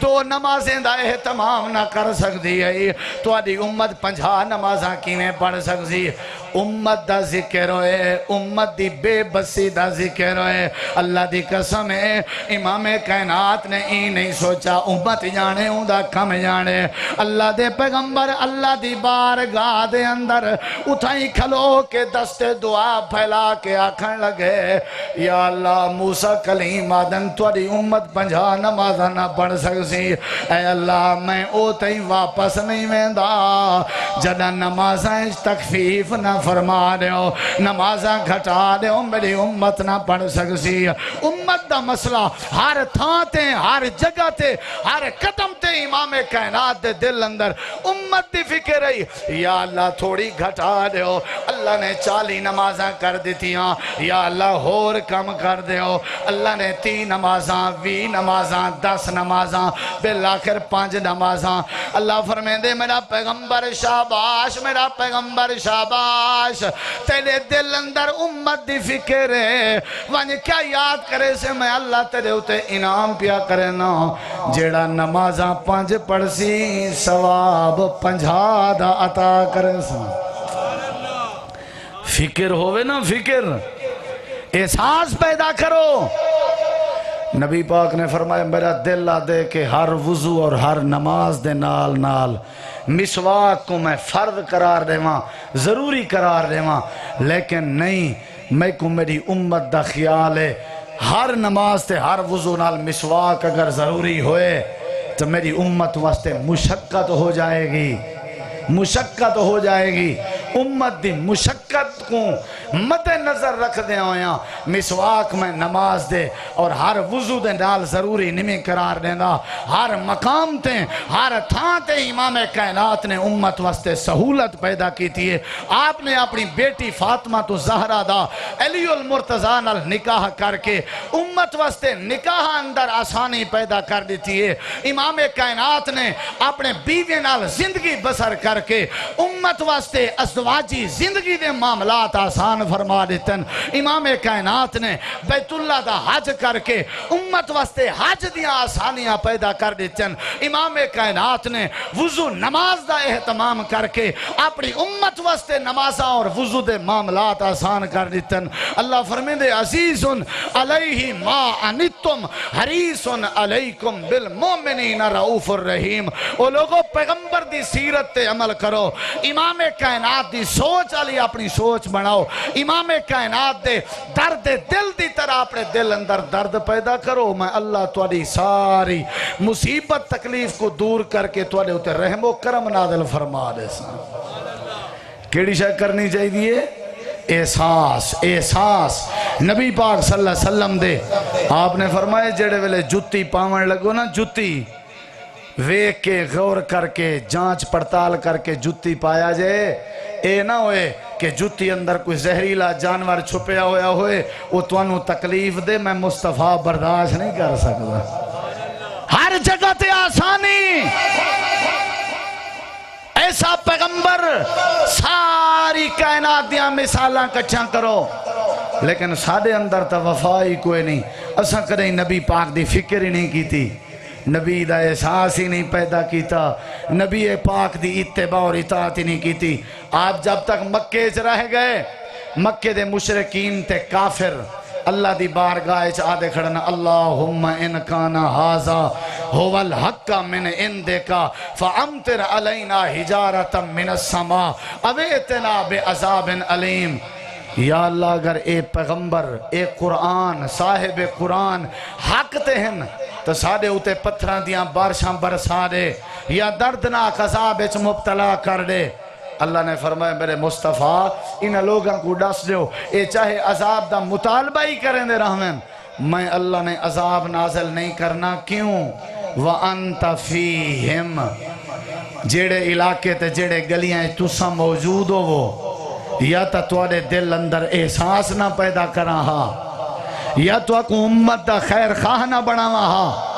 2 نمازیں دا اہتمام نہ کر سکتی ہے تواڈی امت 50 نمازاں کیویں پڑھ سکتی امت دا ذکر ہوئے امت دی بے بسی دا ذکر ہوئے اللہ دی قسم ہے امام کائنات نے ہی نہیں سوچا امت جانے ہوں دا کم جانے اللہ دے پیغمبر اللہ دی بارگاہ دے اندر اٹھائی کھلو کے دست دعا پھیلا کے آکھن لگے یا اللہ موسیٰ کلیم آدن توڑی امت 50 نمازہ نہ پڑھ سکسی اے اللہ میں اوتے ہی واپس نہیں ویندہ جدہ نمازہ تکفیف نہ فرما دے ہو نمازہ گھٹا دے ہو میری امت نہ پڑھ سکسی امت دا مسئلہ ہر تھان تے ہر جگہ تے ہر قدم تے امام کائنات دے دل اندر امت دی فکر رہی یا اللہ تھوڑی گھٹا دے ہو اللہ نے 40 نمازاں کر دیتیاں یا اللہ ہور کم کر دے ہو اللہ نے 3 نمازاں 20 نمازاں 10 نمازاں بالآخر 5 نمازاں اللہ فرمائے دے میرا پیغمبر شاباش میرا پیغمبر شاباش تیرے دل اندر امت دی فکر ہے وانجھ کیا یاد کرے سے میں اللہ تیرے ہوتے انعام پیا کرے نا جیڑا نمازاں 5 پڑھ سی ثواب 50 دا عطا کرے سا فکر ہوئے نا فکر احساس پیدا کرو نبی پاک نے فرمایا میرا دل لا دے کہ ہر وضو اور ہر نماز دے نال نال مسواک کو میں فرض قرار دے ماں ضروری قرار دے ماں لیکن نہیں میں کو میری امت دا خیال ہے ہر نماز تے ہر وضو نال مسواک اگر ضروری ہوئے تو میری امت واسطے مشقت ہو جائے گی امت دی مشقت کو مد نظر رکھ دے ہویاں مسواک میں نماز دے اور ہر وضو دے نال ضروری نمی قرار دینا ہر مقام تے ہر تھان تے امام کائنات نے امت واسطے سہولت پیدا کی تھی آپ نے اپنی بیٹی فاطمہ تو زہرہ دا علی المرتضیٰ نال نکاح کر کے امت واسطے نکاح اندر آسانی پیدا کر دیتی ہے امام کائنات نے اپنے بیوی نال زندگی بسر کر کے امت واسطے ازدواجی زندگی دے معاملات آسان فرما دیتن امام کائنات نے بیت اللہ دا حج کر کے امت واسطے حج دیا آسانیاں پیدا کر دیتن امام کائنات نے وضو نماز دا اہتمام کر کے اپنی امت واسطے نمازاں اور وضو دے معاملات آسان کر دیتن اللہ فرمائے دے عزیز علیہ ما عنتم حریص علیکم بالمومنین رؤوف الرحیم او لوگوں پیغمبر دی سیرت تے عمل کرو امام کائنات دی سوچ علی اپنی سوچ بناؤ امام کائنات دے درد دل دی طرح اپنے دل اندر درد پیدا کرو میں اللہ تواڈی ساری مصیبت تکلیف کو دور کر کے تواڈے ہوتے رحم و کرم نازل فرما دے سا کیڑی شے کرنی چاہیے احساس احساس نبی پاک صلی اللہ علیہ وسلم دے آپ نے فرمایا جڑے ویلے جتی پاون لگو نا جتی ویک کے غور کر کے جانچ پڑتال کر کے جتی پایا جائے اے نہ ہوئے کہ جتی اندر کوئی زہریلا جانور چھپیا ہویا ہوئے وہ توانو تکلیف دے میں مصطفیٰ برداشت نہیں کر سکتا ہر جگہ تے آسانی ایسا پیغمبر ساری کائنات دیاں مثالاں کچھاں کرو لیکن ساڑے اندر تا وفائی کوئی نہیں اساں کدیں نبی پاک دی فکر ہی نہیں کی تھی نبی دا احساس ہی نہیں پیدا کیتا نبی پاک دی اتباع اور اطاعت ہی نہیں کیتی آپ جب تک مکے چ رہ گئے مکے دے مشرکین تے کافر اللہ دی بارگاہ چ آدھے کھڑنا اللہم ان کانا ہازا هو الحق من عندک فامطر علینا حجارتا من السماء اویتنا بعذاب علیم یا اللہ اگر اے پیغمبر اے قرآن صاحب قرآن حق تے ہیں تو ساڑے ہوتے پتھران دیاں بارشاں برسا دے یا دردناک عذاب اچ مبتلا کر دے اللہ نے فرمایا میرے مصطفیٰ ان لوگاں کو ڈس دیو اے چاہے عذاب دا مطالبہ ہی کریں دے رحمن میں اللہ نے عذاب نازل نہیں کرنا کیوں وَأَنْتَ فِيهِمْ جیڑے علاقے تے جیڑے گلیاں تُسا موجود ہو وہ یا تا توڑے دل اندر احساس نہ پیدا کرا ہا یا تو اکو امت دا خیر خواہ نہ بناوا ہا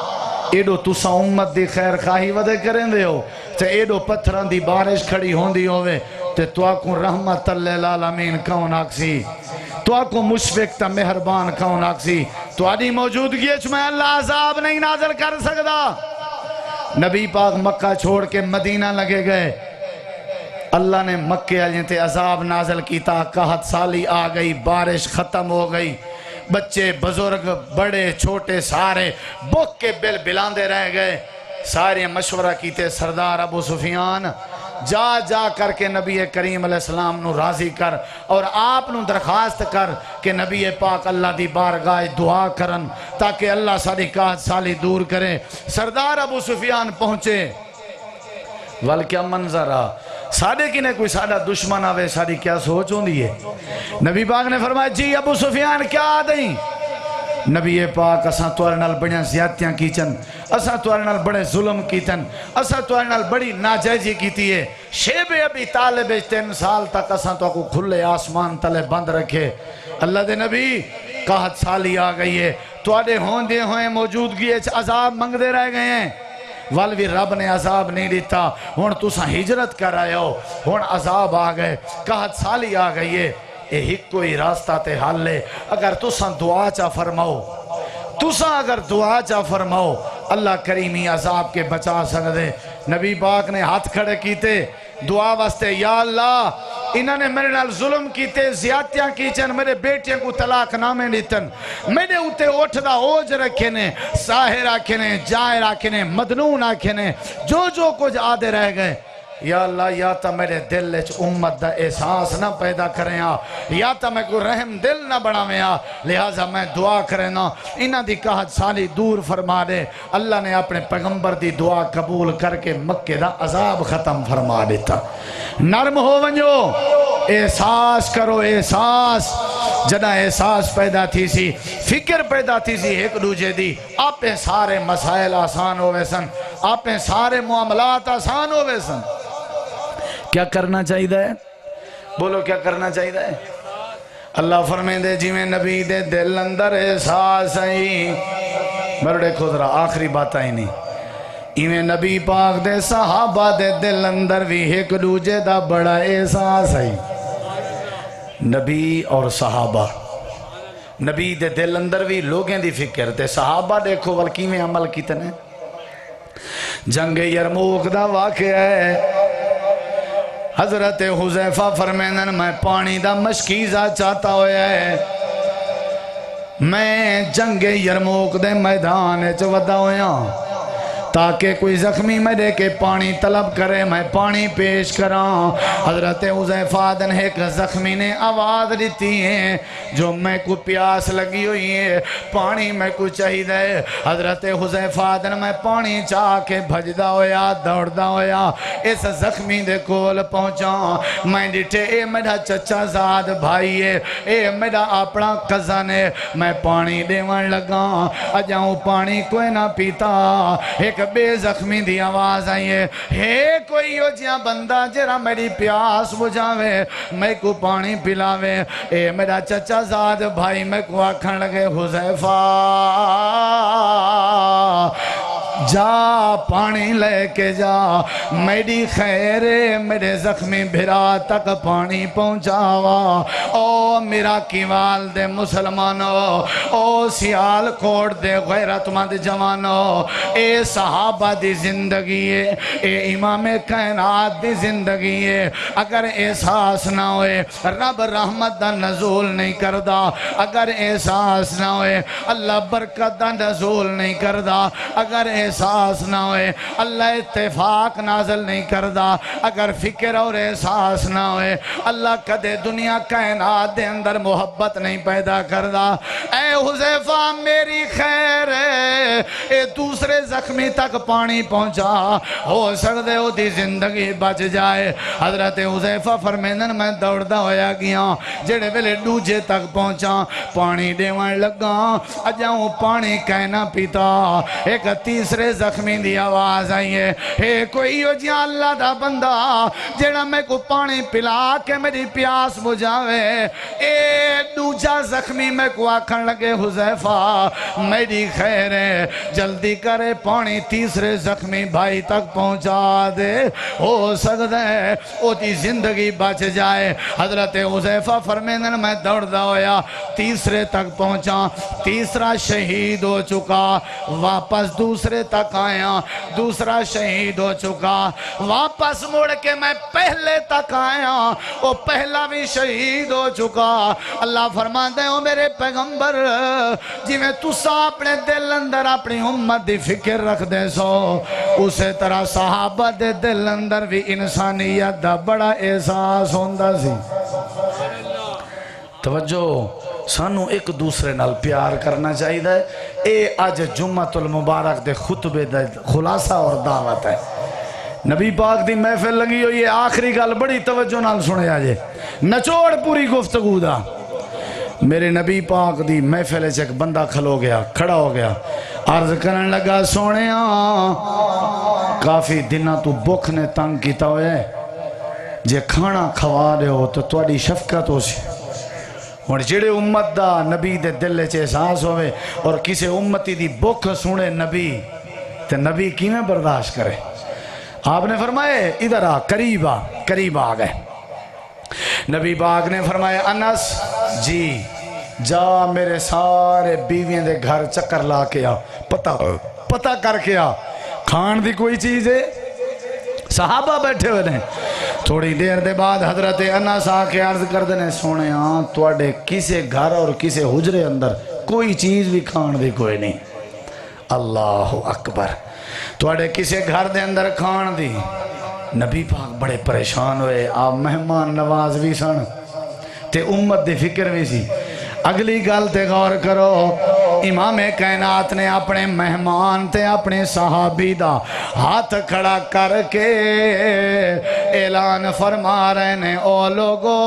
ایڈو تُسا امت دی خیر خواہی ودے کریں دے ہو تے ایڈو پتھران دی بارش کھڑی ہون دی ہوئے تے تو اکو رحمت اللہ العالمین کون آکسی تو اکو مشفق تا مہربان کون آکسی تو آدھی موجودگی اچھ میں اللہ عذاب نہیں نازل کر سکتا نبی پاک مکہ چھوڑ کے مدینہ لگے گئے اللہ نے مکے علیہ تے عذاب نازل کیتا 61 سالی آ گئی بارش ختم ہو گئی بچے بزرگ بڑے چھوٹے سارے بک کے بل بلاندے رہ گئے سارے مشورہ کیتے سردار ابو سفیان جا جا کر کے نبی کریم علیہ السلام نو راضی کر اور آپ نو درخواست کر کہ نبی پاک اللہ دی بارگاہ دعا کرن تاکہ اللہ ساری 61 سالی دور کرے سردار ابو سفیان پہنچے وال کیا منظر آ ساڑھے کی نے کوئی ساڑھا دشمن آوے ساڑھی کیا سوچ ہوں دیئے نبی پاک نے فرمایا جی ابو سفیان کیا آدھیں نبی پاک اساں توارنال بڑیاں زیادتیاں کیچن اساں توارنال بڑے ظلم کیتن اساں توارنال بڑی ناجائزی کیتی ہے شیب ابی طالب 3 سال تک اساں تو کو کھلے آسمان تلے بند رکھے اللہ دے نبی 61 سالی آ گئی ہے توارے ہون دے ہوئے موجودگی عذاب منگ دے رہ گئے ہیں والوی رب نے عذاب نہیں دیتا ہون تُساں ہجرت کر آئے ہو ہون عذاب آ گئے 61 سالی آ گئی ہے اے ہک کوئی راستہ تے حال لے اگر تُساں دعا چا فرماؤ تُساں اگر دعا چا فرماؤ اللہ کریمی عذاب کے بچا سکتے نبی پاک نے ہاتھ کھڑے کیتے دعا واسطے یا اللہ انہوں نے میرے نال ظلم کیتے زیادتیاں کیچن میرے بیٹیاں کو طلاق نامے لیتن میرے اوتے اوٹھ دا اوج رکھے نے ساہر آکھے نے جائر آکھے نے مدنون آکھے نے جو کچھ آدھے رہ گئے یا اللہ یا تا میرے دل اچ امت دا احساس نہ پیدا کریں یا تا میں کو رحم دل نہ بڑھاویں لہذا میں دعا کریں انہاں دی 61 سالی دور فرما دے اللہ نے اپنے پیغمبر دی دعا قبول کر کے مکے دا عذاب ختم فرما دیتا نرم ہو ونجو احساس کرو احساس جدہ احساس پیدا تھی سی فکر پیدا تھی سی ایک دوجہ دی آپ سارے مسائل آسان ہوئے سن آپ سارے معاملات آسان ہوئے سن کیا کرنا چاہیے ہے بولو کیا کرنا چاہیے ہے اللہ فرمائیں دے جی میں نبی دے دل اندر احساس آئی میرے دیکھو ذرا آخری بات آئی نہیں ایویں نبی پاک دے صحابہ دے دل اندر بھی ایک دوجہ دا بڑا احساس آئی نبی اور صحابہ نبی دے دل اندر بھی لوگیں دی فکر تے صحابہ دیکھو بلکی میں عمل کیتنے جنگ یرموک دا واقعہ ہے حضرت حذیفہ فرمینن میں پانی دا مشکیزہ چاہتا ہویا ہے میں جنگ یرموک دے میدان چ ودا ہویا تاکہ کوئی زخمی میرے کے پانی طلب کرے میں پانی پیش کراں۔ حضرت حذیفہ دن ایک زخمی نے آواز دیتی ہے جو میں کو پیاس لگی ہوئی ہے، پانی میں کو چاہی دے۔ حضرت حذیفہ دن میں پانی چاہ کے بھجدا ہویا دوڑدا ہویا اس زخمی دے کول پہنچا۔ میں ڈٹھے اے میرا چچا زاد بھائی ہے، اے میرا اپنا کزن ہے، میں پانی دیوان لگا اجاؤں پانی کوئی نہ پیتا۔ ایک بے زخمی دی آواز آئی ہے کوئی ہو جیا بندہ جرا میری پیاس بجھاوے میں کو پانی پلاوے۔ اے میرا چچا زاد بھائی میں کو آکھن لگے حذیفہ جا پانی لے کے جا، میری خیر میرے زخمی بھرا تک پانی پہنچاوا۔ او میرا کیوال دے مسلمانو، او سیال کوٹ دے غیرت مند جوانو، اے صحابہ دی زندگی ہے، اے امام کائنات دی زندگی ہے۔ اگر احساس نہ ہوئے رب رحمت دا نزول نہیں کردہ، اگر احساس نہ ہوئے اللہ برکت دا نزول نہیں کردہ، اگر احساس نہ ہوئے اللہ اتفاق نازل نہیں کردہ، اگر فکر اور احساس نہ ہوئے اللہ کدے دنیا کائنات دے اندر محبت نہیں پیدا کردہ۔ اے حذیفہ میری خیر ہے، اے دوسرے زخمی تک پانی پہنچا، ہو سکتے ہو دی زندگی بچ جائے۔ حضرت حذیفہ فرمیندن میں دوڑدا ہویا گیا، جڑے ویلے دوجے تک پہنچا پانی دیوان لگا اجاؤں پانی کہنا پیتا۔ ایک تیسرے زخمی دی آواز آئی ہے اے کوئی ہو جی اللہ دا بندہ جڑا میں کو پانی پلا کے میری پیاس بجھاوے۔ اے دوجا زخمی میں کو آکھن لگے حذیفہ میری خیر ہے جلدی کرے پانی تیسرے زخمی بھائی تک پہنچا دے، ہو سکتا ہے او دی زندگی بچ جائے۔ حضرت حذیفہ فرمیندن میں دوڑدا ہویا تیسرے تک پہنچا، تیسرا شہید ہو چکا، واپس دوسرے تک آیا، دوسرا شہید ہو چکا، واپس مڑ کے میں پہلے تک آیا، وہ پہلا بھی شہید ہو چکا۔ اللہ فرماتے ہیں میرے پیغمبر جی میں تسا اپنے دل اندر اپنی امت دی فکر رکھ دے سو، اسے طرح صحابہ دے دل اندر بھی انسانیت دا بڑا احساس ہوندہ سی۔ توجہ سانو ایک دوسرے نال پیار کرنا چاہیے ہے۔ اے آج جمعۃ المبارک دے خطبے دے خلاصہ اور دعوت ہے۔ نبی پاک دی محفل لگی ہوئی ہے، آخری گل بڑی توجہ نال سنے آجے، نچوڑ پوری گفتگو دا۔ میرے نبی پاک دی محفل ایک بندہ کھلو گیا، کھڑا ہو گیا، عرض کرنے لگا سونے کافی دنہ تو بکھ نے تنگ کیتا ہوئے جے کھانا کھوا رہے ہو تو تواڈی شفقت ہو سی، اور جڑے امت دا نبی دے دل چے احساس ہوئے اور کسی امتی دی بکھ سنے نبی تے نبی کیویں برداشت کرے۔ آپ نے فرمائے ادھر آ، قریب آ گئے۔ نبی پاک نے فرمایا انس جی جا میرے سارے بیویاں دے گھر چکر لا کے آ، پتہ کر کے آ کھان دی کوئی چیز ہے۔ صحابہ بیٹھے ہوئے ہیں، تھوڑی دیر دے بعد حضرت انس آ کے عرض کر دینے سونے تواڈے کسے گھر اور کسے حجرے اندر کوئی چیز بھی کھان دی کوئی نہیں۔ اللہ اکبر، تواڈے کسے گھر دے اندر کھان دی۔ نبی پاک بڑے پریشان ہوئے، آپ مہمان نواز بھی سن تے امت دی فکر بھی سی۔ اگلی گل تے غور کرو، امام کائنات نے اپنے مہمان تے اپنے صحابی دا ہاتھ کھڑا کر کے اعلان فرما رہے نے او لوگو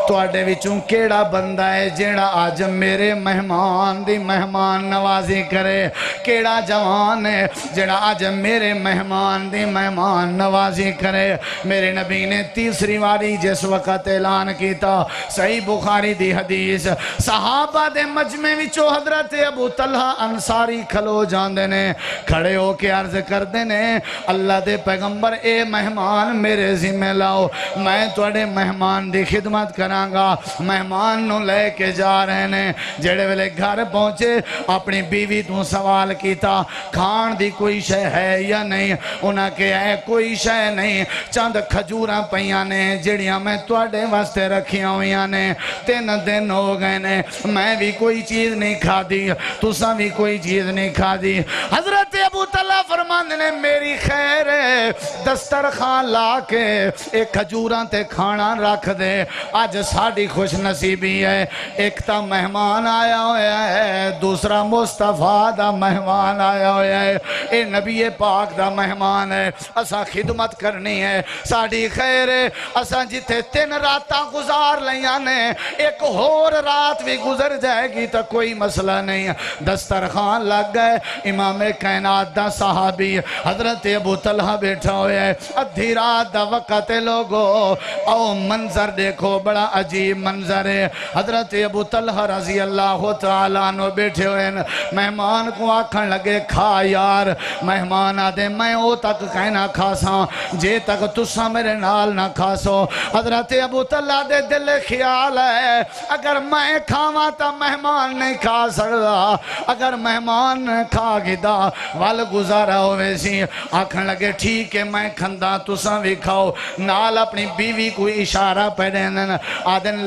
تواڈے وچوں کیڑا بندہ ہے جیڑا آج میرے مہمان دی مہمان نوازی کرے، کیڑا جوان ہے جیڑا آج میرے مہمان دی مہمان نوازی کرے۔ میرے نبی نے تیسری واری جس وقت اعلان کیتا، صحیح بخاری دی حدیث، صحابہ دے مجمع وچوں حضرت ابو طلحہ انصاری کھلو جاندے نے، کھڑے ہو کے عرض کردے نے اللہ دے پیغمبر اے مہمان میرے ذمہ لاؤ، میں تواڈے مہمان دی خدمت کرا گا مہمان نو لے کے جا رہے نے جڑے ویلے گھر پہنچے اپنی بیوی تو سوال کیتا کھان دی کوئی شے ہے یا نہیں انہاں کہ ہے کوئی شے نہیں چند کھجوراں پیاں نے جڑیاں میں تواڈے واسطے رکھیاں ہویاں نے 3 دن ہو گئے نے میں بھی کوئی چیز نہیں کھا دی تساں بھی کوئی چیز نہیں کھا دی حضرت ابو طلحہ فرماندے نے میری خیر ہے دسترخوان لا کے ایک کھجوراں تے کھانا رکھ دے آج ساڑی خوش نصیبی ہے ایک تا مہمان آیا ہویا ہے دوسرا مصطفیٰ دا مہمان آیا ہویا ہے اے نبی پاک دا مہمان ہے اسا خدمت کرنی ہے ساڑی خیر ہے اسا جتے 3 راتاں گزار لیاں نے ایک اور رات بھی گزر جائے گی تو کوئی مسئلہ نہیں دسترخوان لگ گئے امام کائنات دا صحابی حضرت ابو طلحہ بیٹھا ہویا ہے ادھی رات دا وقت لوگو او منظر دیکھو بڑا عجیب منظر ہے حضرت ابو طلحہ رضی اللہ تعالیٰ عنہ بیٹھے ہوئے ہیں مہمان کو آکھن لگے کھا یار مہمان آدھے میں او تک کہنا کھاساں جے تک تسا میرے نال نہ کھاسو حضرت ابو طلحہ دے دل خیال ہے اگر میں کھاواں تا مہمان نہیں کھا سکتا اگر مہمان کھا گدا وال گزارا ہوئے سی آکھن لگے ٹھیک ہے میں کھندا تسا بھی کھاؤ نال اپنی بیوی کو اشارہ پہنن آدن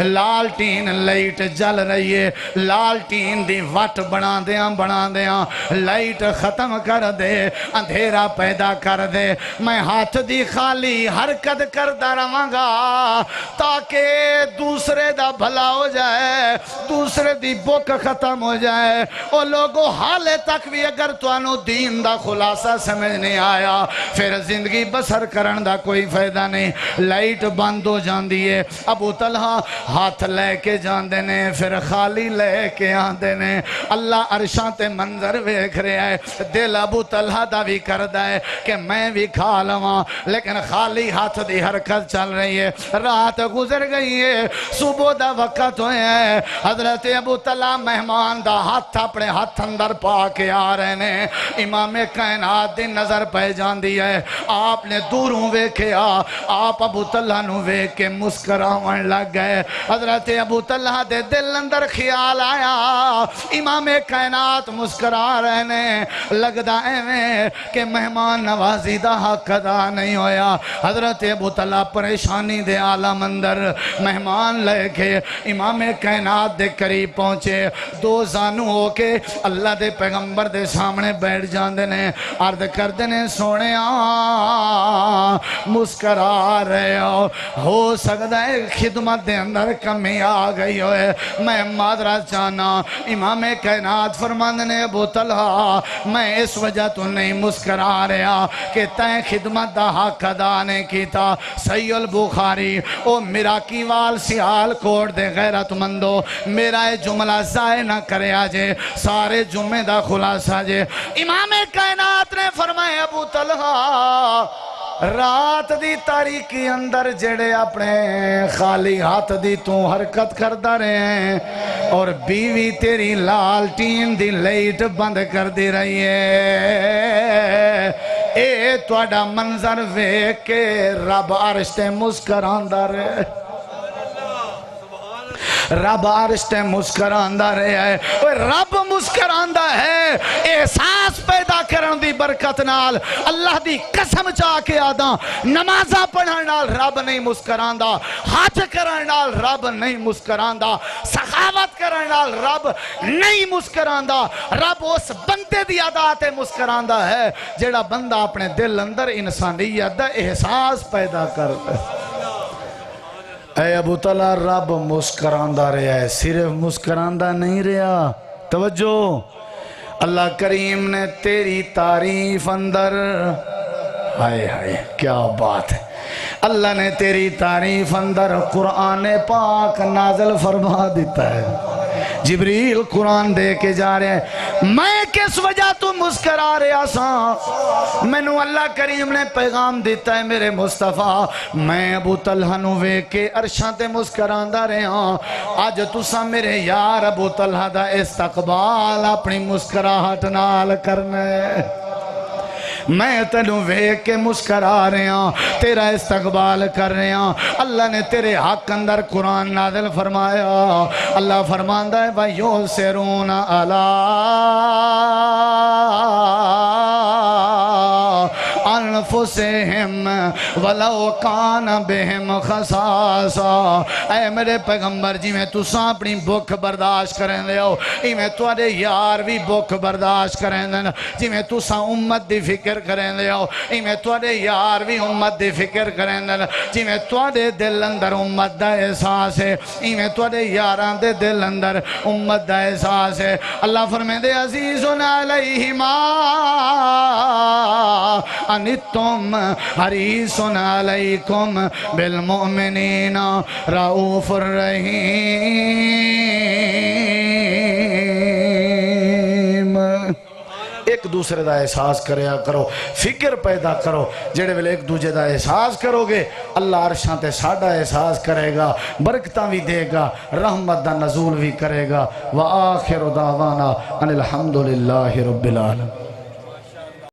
لالٹین لائٹ جل رہی ہے لالٹین دی وٹ بنا دیاں لائٹ ختم کر دے اندھیرا پیدا کر دے میں ہاتھ دی خالی حرکت کردہ رہاں گا تاکہ دوسرے دا بھلا ہو جائے دوسرے دی بک ختم ہو جائے اور لوگوں حالے تک بھی اگر توانو دین دا خلاصہ سمجھ نہیں آیا پھر زندگی بسر کرن دا کوئی فائدہ نہیں لائٹ بند ہو جان دیئے ابو طلحہ ہاتھ لے کے جان دینے پھر خالی لے کے آن دینے اللہ عرشان تے منظر ویکھ رہے ہے دل ابو طلحہ دا بھی کردہ ہے کہ میں بھی کھا لواں لیکن خالی ہاتھ دی حرکت چل رہی ہے رات گزر گئی ہے صبح دا وقت ہوئے ہیں حضرت ابو طلحہ مہمان دا ہاتھ اپنے ہاتھ اندر پا کے آ رہے ہیں امام کائنات دی نظر پہ جان دی ہے آپ نے دوروں ویکھے آپ ابو طلحہ نو ویکھ کے مسکراون لگ گئے حضرت ابو طلحہ دے دل اندر خیال آیا امام کائنات مسکرا رہے ہیں لگدا ایویں کہ مہمان نوازی دا حق ادا نہیں ہویا حضرت ابو طلحہ پریشانی دے عالم اندر مہمان لے کے امام کائنات دے قریب پہنچے 2 زانو ہو کے اللہ دے پیغمبر دے سامنے بیٹھ جان دینے عرض کر دینے سونے مسکرا رہے ہو سکتا ہے خدمت دے اندر کمی آ گئی ہوئے میں معذرت چاہنا امام کائنات فرماندنے ابو طلحہ میں اس وجہ تو نہیں مسکرا رہا کہ تین خدمت دا حق ادا نہیں کیتا صحیح البخاری او مراکی وال سیال کوٹ دے غیرت مندو میرا جملہ ضائع نہ کرے آجے سارے جمعے دا خلاصہ جے امام کائنات نے فرمائے ابو طلحہ رات دی تاریکی اندر جڑے اپنے خالی ہاتھ دی تو حرکت کردہ رہے ہیں اور بیوی تیری لالٹین دی لائٹ بند کر دی رہی ہے اے توڑا منظر ویکھ کے رب عرش تے مسکراندہ رہے رب عرش تے مسکراندہ رہے ہے رب مسکراندہ ہے احساس پیدا کرن دی برکت نال اللہ دی قسم چاہ کے آدھا نمازہ پڑھن نال رب نہیں مسکراندہ حج کرن نال رب نہیں مسکراندہ سخاوت کرن نال رب نہیں مسکراندہ رب اس بندے دی عادات مسکراندہ ہے جیڑا بندہ اپنے دل اندر انسانیت دا احساس پیدا کرتا ہے اے ابو طلحہ رب مسکراندہ رہا ہے صرف مسکراندہ نہیں رہا توجہ اللہ کریم نے تیری تعریف اندر ہائے ہائے کیا بات ہے اللہ نے تیری تعریف اندر قرآن پاک نازل فرما دیتا ہے جبریل قرآن دے کے جا رہے ہیں میں کس وجہ تو مسکرا رہا سا میں نو اللہ کریم نے پیغام دیتا ہے میرے مصطفیٰ میں ابو طلحہ نو ویکھ کے عرشاں تے مسکراندہ رہا آج تسا میرے یار ابو طلحہ دا استقبال اپنی مسکراہٹ نال کرنے میں تینوں ویکھ کے مسکرا رہے ہاں، تیرا استقبال کر رہے ہاں۔ اللہ نے تیرے حق اندر قرآن نازل فرمایا۔ اللہ فرماندا ہے وَيُؤْثِرُونَ عَلَىٰ انفسہم ولو کان بہم خصاصہ۔ اے میرے پیغمبر جی میں تساں اپنی بھوک برداشت کریں دے ہو، ای میں تواڈے یار بھی بھوک برداشت کریں دے، جی میں تساں امت دی فکر کریں دے ہو، ای میں تواڈے یار بھی امت دی فکر کریں دے، جی میں تواڈے دل اندر امت دا احساس ہے، ای میں تواڈے یاراں دے دل اندر امت دا احساس ہے۔ اللہ فرمیندے عزیز علیہ ما انتم حریص علیکم بالمؤمنین رؤوف الرحیم۔ ایک دوسرے دا احساس کریا کرو، فکر پیدا کرو، جڑے ویلے ایک دوسرے دا احساس کرو گے اللہ عرشاں تے ساڈا احساس کرے گا، برکتاں بھی دے گا، رحمت دا نزول بھی کرے گا۔ وآخر دعوانا ان الحمدللہ رب العالمین۔